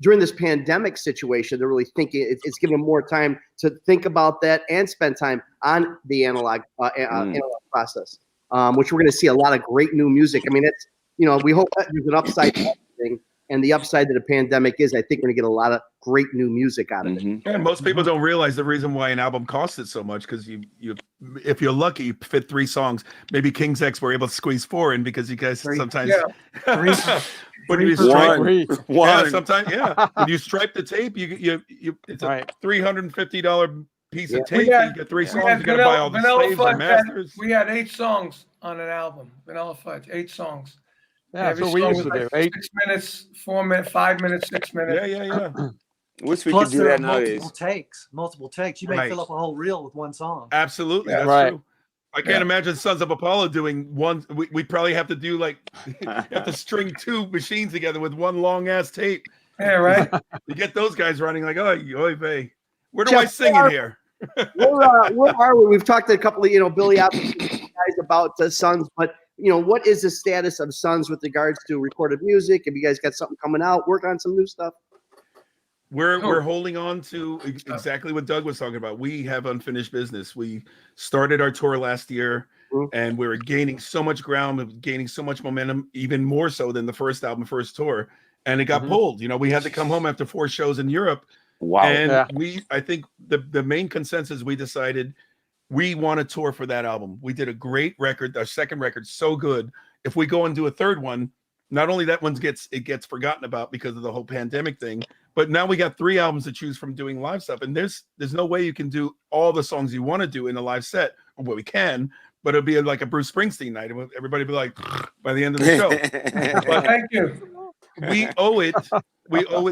during this pandemic situation, they're really thinking it's giving them more time to think about that and spend time on the analog process, which we're going to see a lot of great new music. I mean, it's, we hope that there's an upside to everything. And the upside to the pandemic is I think we're going to get a lot of great new music out of it. Mhm. And most people don't realize the reason why an album costs it so much, because you if you're lucky, you fit 3 songs. Maybe King's X were able to squeeze 4 in because you guys sometimes when you stripe sometimes when you stripe the tape, it's a $350 piece of tape. You get 3 songs. You got to buy all the slaves and masters. We had 8 songs on an album. Vanilla Fudge, 8 songs. Yeah, Every so we song used was to do like 8. 6 minutes, 4 minutes, 5 minutes, 6 minutes. Yeah. Wish we Plus, could do there that are nowadays. multiple takes. You may Right. fill up a whole reel with one song. Absolutely, Yeah. that's Right. true. I can't imagine Sons of Apollo doing one. We'd probably have to do you have to string 2 machines together with one long ass tape. Yeah, right. You get those guys running like, oy vey. Where do Jeff, I sing in here? Where are we? We've talked to a couple of, Billy Appice guys about the Sons, but what is the status of Sons with regards to recorded music? Have you guys got something coming out? Work on some new stuff? We're holding on to exactly what Doug was talking about. We have unfinished business. We started our tour last year, and we were gaining so much ground, gaining so much momentum, even more so than the first album, first tour. And it got pulled. We had to come home after 4 shows in Europe. Wow. And Yeah. I think the main consensus, we decided we want to tour for that album. We did a great record. Our second record, so good. If we go and do a third one, not only that one gets forgotten about because of the whole pandemic thing, but now we got 3 albums to choose from doing live stuff. And there's no way you can do all the songs you want to do in a live set. Well, we can, but it'll be like a Bruce Springsteen night. Everybody be like, by the end of the show. But Thank you. we owe it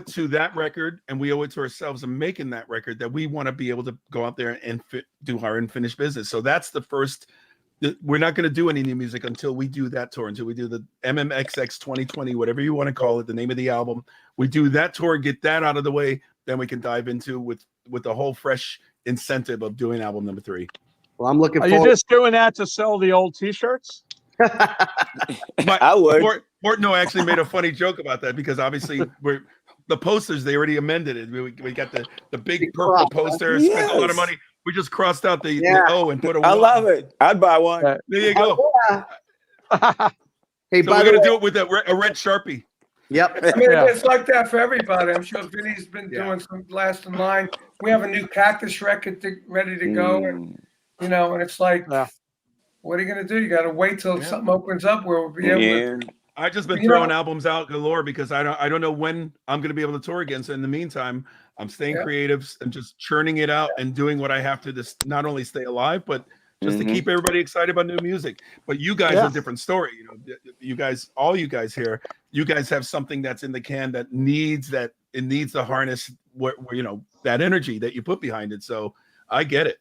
to that record, and we owe it to ourselves in making that record, that we want to be able to go out there and do our unfinished business. So that's the first. We're not going to do any new music until we do that tour, until we do the MMXX 2020, whatever you want to call it, the name of the album. We do that tour, get that out of the way, then we can dive into with the whole fresh incentive of doing album number 3. Well, I'm looking Are forward. you just doing that to sell the old T-shirts? I would. Portnoy actually made a funny joke about that, because obviously the posters, they already amended it. We got the big purple poster, spent a lot of money. We just crossed out the O and put a 1. I love it. I'd buy one. There you go. Hey, So by we're the gonna way, do it with a red Sharpie. yep. I mean, Yeah. it's like that for everybody. I'm sure Vinny's been doing some last in line. We have a new Cactus record ready to go, and and it's like, what are you gonna do? You got to wait till something opens up where we'll be able to. I've just been throwing albums out galore because I don't know when I'm going to be able to tour again. So in the meantime, I'm staying creative and just churning it out and doing what I have to not only stay alive, but just to keep everybody excited about new music. But you guys are a different story. You guys, all you guys here, you guys have something that's in the can that needs to harness that energy that you put behind it. So I get it.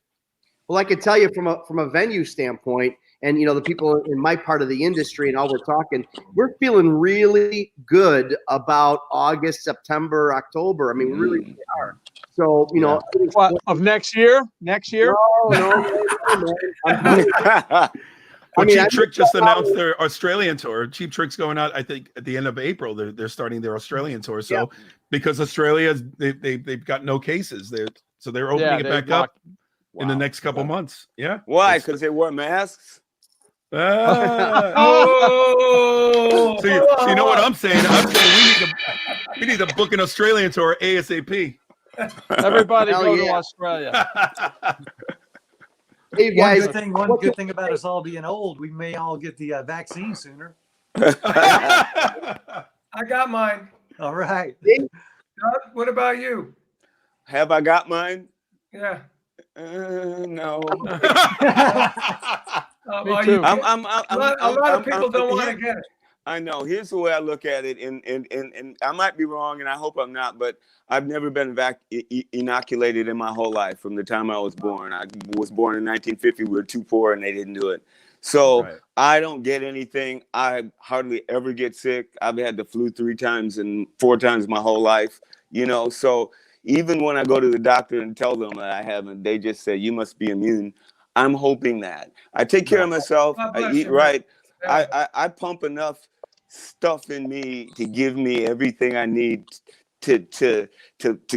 Well, I can tell you from a venue standpoint, and the people in my part of the industry and all we're talking, we're feeling really good about August, September, October. I mean, we really are. So What, of next year? Next year? No. Well, Cheap Trick just announced their Australian tour. Cheap Trick's going out, I think, at the end of April. They're starting their Australian tour. So because Australia, they've got no cases, they're opening it back up in the next couple months. Yeah. Why? Because they wear masks? So you know what I'm saying? I'm saying we need to book an Australian tour ASAP. Everybody go to Australia. Hey, guys, One good thing about us all being old, we may all get the vaccine sooner. I got mine. All right. Doug, what about you? Have I got mine? Yeah. No. Me too. A lot of people don't want to get it. I know. Here's the way I look at it, and I might be wrong, and I hope I'm not, but I've never been inoculated in my whole life from the time I was born. I was born in 1950. We were too poor, and they didn't do it. So I don't get anything. I hardly ever get sick. I've had the flu 3 times and 4 times my whole life, So even when I go to the doctor and tell them that I haven't, they just say, you must be immune. I'm hoping that. I take care of myself. I eat right. I pump enough stuff in me to give me everything I need to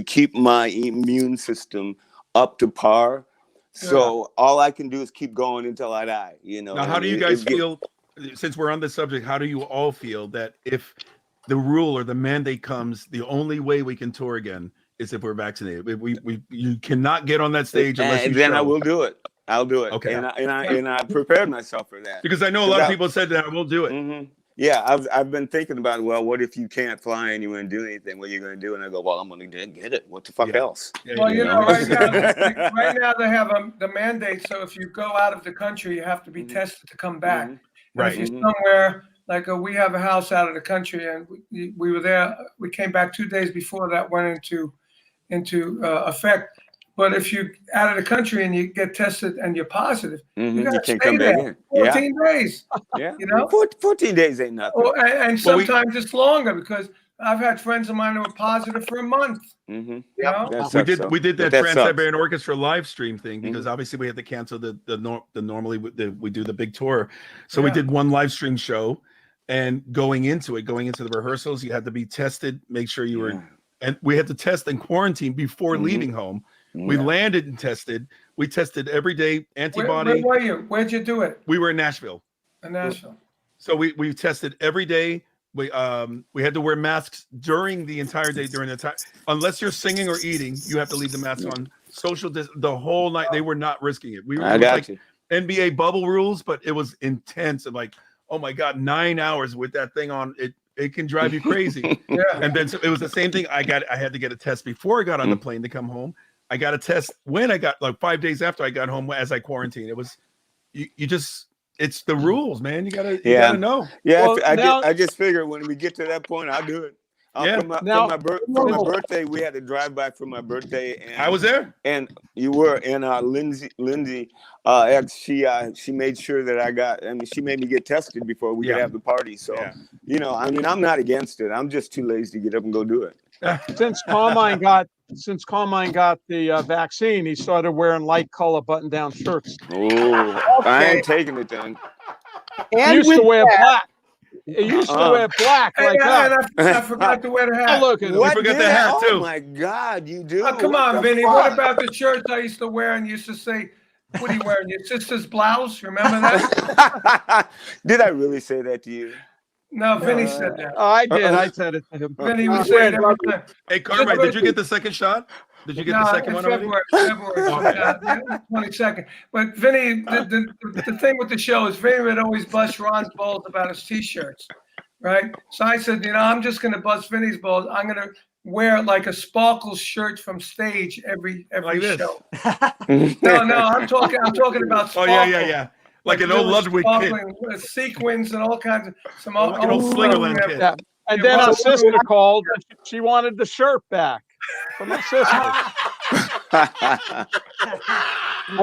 keep my immune system up to par. So all I can do is keep going until I die. Now, how do you guys feel? Since we're on the subject, how do you all feel that if the rule or the mandate comes, the only way we can tour again is if we're vaccinated? You cannot get on that stage unless you then show. I will do it. I'll do it. Okay. And I prepared myself for that. Because I know a lot of people said that I will do it. Mm-hmm. Yeah, I've been thinking about, well, what if you can't fly anywhere and do anything? What are you going to do? And I go, well, I'm going to get it. What the fuck else? Well, right now they have the mandate. So if you go out of the country, you have to be tested to come back. Right. If you're somewhere, like we have a house out of the country, and we were there. We came back 2 days before that went into effect. But if you out of the country and you get tested and you're positive, you got to stay come there 14 days. Yeah, 14 days ain't nothing. Oh, and sometimes it's longer because I've had friends of mine who were positive for a month. Mm-hmm. We did that Trans-Siberian Orchestra live stream thing because obviously we had to cancel normally we do the big tour, so we did one live stream show, and going into the rehearsals, you had to be tested, make sure you were, and we had to test and quarantine before leaving home. We landed and tested. We tested every day, antibody. Where were you? Where'd you do it? We were in Nashville. In Nashville. So we tested every day. We had to wear masks during the entire day, unless you're singing or eating, you have to leave the mask on. Social the whole night. They were not risking it. We were NBA bubble rules, but it was intense and like, oh my God, 9 hours with that thing on. It can drive you crazy. And then so it was the same thing. I had to get a test before I got on the plane to come home. I got a test when I got 5 days after I got home as I quarantined. It was it's the rules, man. You gotta know. Yeah, well, I just figured when we get to that point, I'll do it. For my birthday, we had to drive back for my birthday, and I was there. And you were, and Lindsay, ex, she made sure that I got. I mean, she made me get tested before we could have the party. So, I mean, I'm not against it. I'm just too lazy to get up and go do it. Since Carmine got the vaccine, he started wearing light color button-down shirts. Oh, I ain't taking it then. He used to wear black. He used to wear black like that. I forgot to wear the hat. Look at him. You forgot the hat too. Oh my God, you do. Oh, come on, Vinny. What about the shirts I used to wear and used to say, "What are you wearing? Your sister's blouse?" Remember that? Did I really say that to you? No, Vinny said that. Oh, I did. I said it to him. Vinny was saying every time. Hey, Carmine, did you get the second shot? Did you get the second one already? February 22nd. But Vinny, the thing with the show is Vinny would always bust Ron's balls about his T-shirts, right? So I said, I'm just going to bust Vinny's balls. I'm going to wear like a sparkle shirt from stage every like show. No, I'm talking about sparkle. Oh yeah. Like an old Ludwig kid. With sequins and all kinds of an old Slingerland kid. Yeah. And then our sister called. She wanted the shirt back from her sister. I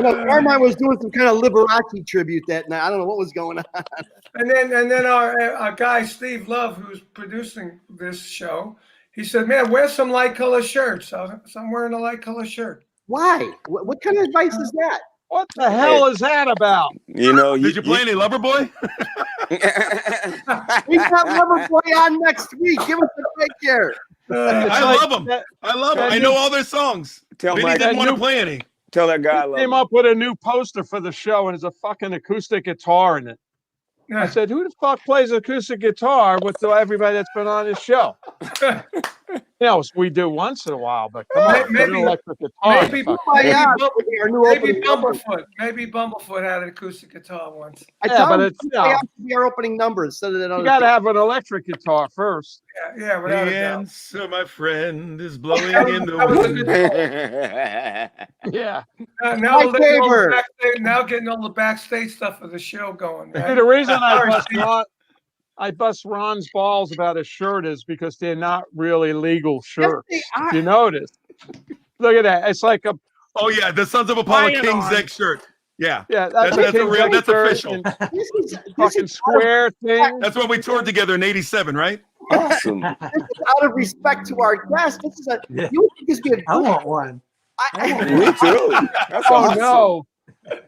know Carmine was doing some kind of Liberace tribute that night. I don't know what was going on. And then our guy Steve Love, who's producing this show, he said, "Man, wear some light color shirts." So I'm wearing a light color shirt. Why? What kind of advice is that? What the hell is that about? Did you play any Loverboy? We got Loverboy on next week. Give us a picture. I love them. I know all their songs. Vinny didn't want to play any. Tell that guy. He came up with a new poster for the show, and there's a fucking acoustic guitar in it. Yeah. I said, "Who the fuck plays acoustic guitar with everybody that's been on this show?" We do once in a while, but come on, maybe electric guitar. Maybe Bumblefoot had an acoustic guitar once. But it's our opening number instead of that. You got to have an electric guitar first. Yeah. The answer, my friend, is blowing in the wind. Yeah. Now getting all the backstage stuff of the show going. Right? The reason I bust Ron, I bust Ron's balls about his shirt is because they're not really legal shirts. Yes, they are. If you notice. Look at that. It's like a Oh yeah, the Sons of Apollo Lion King's on. X shirt. Yeah, yeah, that's a King's real. X That's shirt official. and this fucking is square thing. That's when we toured together in '87, right? Awesome. This is out of respect to our guest. This is Yeah. you would think this would be a I want one. Me too. That's Oh awesome. no! You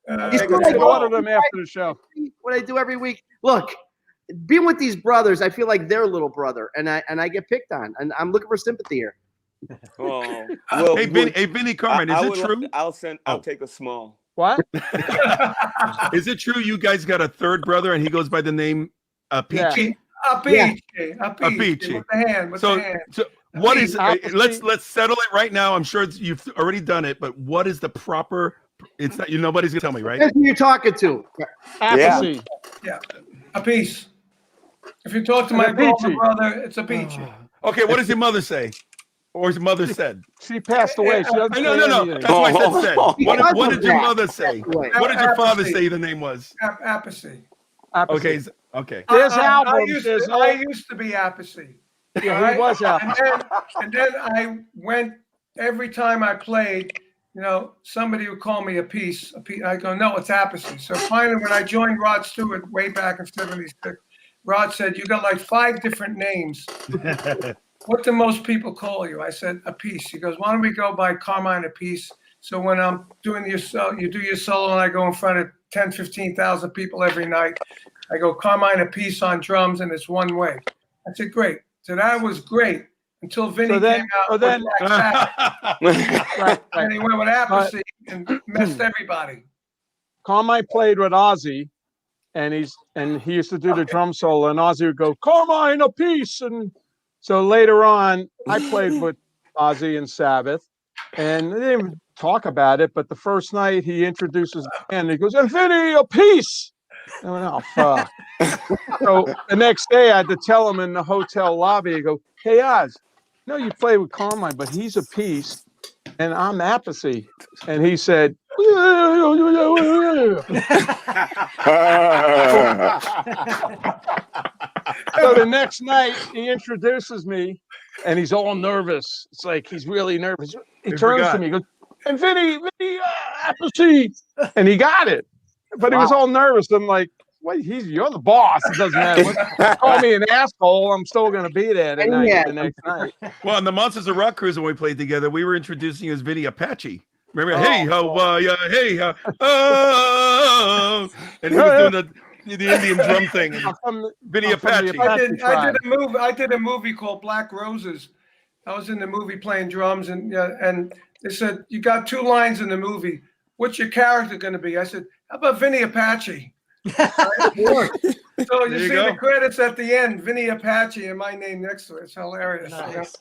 I feel could like order them after the show. what I do every week. Look, being with these brothers, I feel like their little brother, and I get picked on, and I'm looking for sympathy here. Oh, well, Hey, Vinny, Carmine, is it true? I'll take a small. What? Is it true you guys got a third brother and he goes by the name Peachy? Appice. Appice. With the hand. With the hand. So what is Appice. let's settle it right now. I'm sure you've already done it, but what is the proper? It's not. Nobody's gonna tell me, right? That's who you're talking to. Appice. Yeah. Appice. If you talk to my older brother, it's Appice. Okay, what does your mother say? Or his mother said? She passed away. She doesn't say No. anything. That's why I said. What did your mother say? What What did your father say the name was? Appice. Appice. Okay. There's I albums. used There's to be Appice. yeah, he was Appice. And then I went every time I played. Somebody would call me Appice. I go, no, it's Appice. So finally, when I joined Rod Stewart way back in '76, Rod said, you got like 5 different names. What do most people call you? I said, Appice. He goes, why don't we go by Carmine Appice? So when I'm doing you do your solo and I go in front of 10, 15,000 people every night. I go Carmine Appice on drums and it's one way. I said, great. So that was great until Vinny came out with Black Sabbath. And he went with Appice and messed everybody. Carmine played with Ozzy, and he used to do the drum solo, and Ozzy would go, Carmine Appice, and so later on, I played with Ozzy and Sabbath, and they didn't even talk about it. But the first night, he introduces the band, and he goes, "And Vinny, Appice." I went, "Oh fuck!" So the next day, I had to tell him in the hotel lobby. I go, "Hey Oz, no, you play with Carmine, but he's Appice, and I'm Appice." And he said, so the next night he introduces me and he's all nervous. It's like he's really nervous. He turns to me, he goes, "And Vinny, Appice," and he got it. But he was all nervous. I'm like, "Wait, you're the boss. It doesn't matter. Call me an asshole. I'm still gonna be there the next night." Well, on the Monsters of Rock cruise when we played together, we were introducing you as Vinny Apache. Remember? Hey, how ya? Hey, how? Oh, and he was doing the Indian drum thing. Vinny Apache. I did a movie called Black Roses. I was in the movie playing drums, and they said, "You got 2 lines in the movie. What's your character going to be?" I said, "How about Vinny Apache?" So you see the credits at the end, Vinny Apache, and my name next to it. It's hilarious. Nice.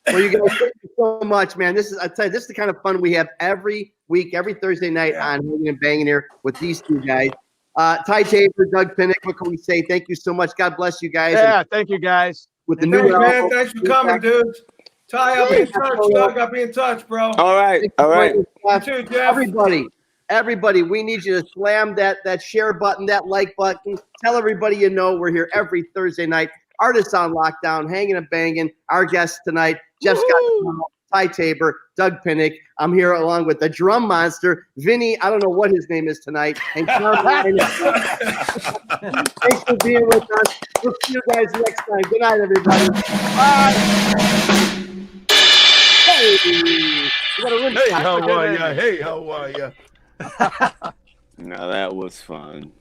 Well, you guys, thank you so much, man. I tell you, this is the kind of fun we have every week, every Thursday night on Hangin' Bangin' here with these 2 guys. Ty Tabor, Doug Pinnick, what can we say? Thank you so much. God bless you guys. Yeah, thank you guys. With the new man, thanks for coming, dudes. Ty, I'll be in touch. Doug, I'll be in touch, bro. All right. You too, Jeff. Everybody, we need you to slam that share button, that like button. Tell everybody you know we're here every Thursday night. Artists on Lockdown, Hangin' and Bangin'. Our guests tonight, Jeff Scott, Ty Tabor, Doug Pinnick. I'm here along with the drum monster, Vinny. I don't know what his name is tonight. And Carmine. Thanks for being with us. We'll see you guys next time. Good night, everybody. Bye. Hey, how are ya? Hey, how are ya? Now that was fun.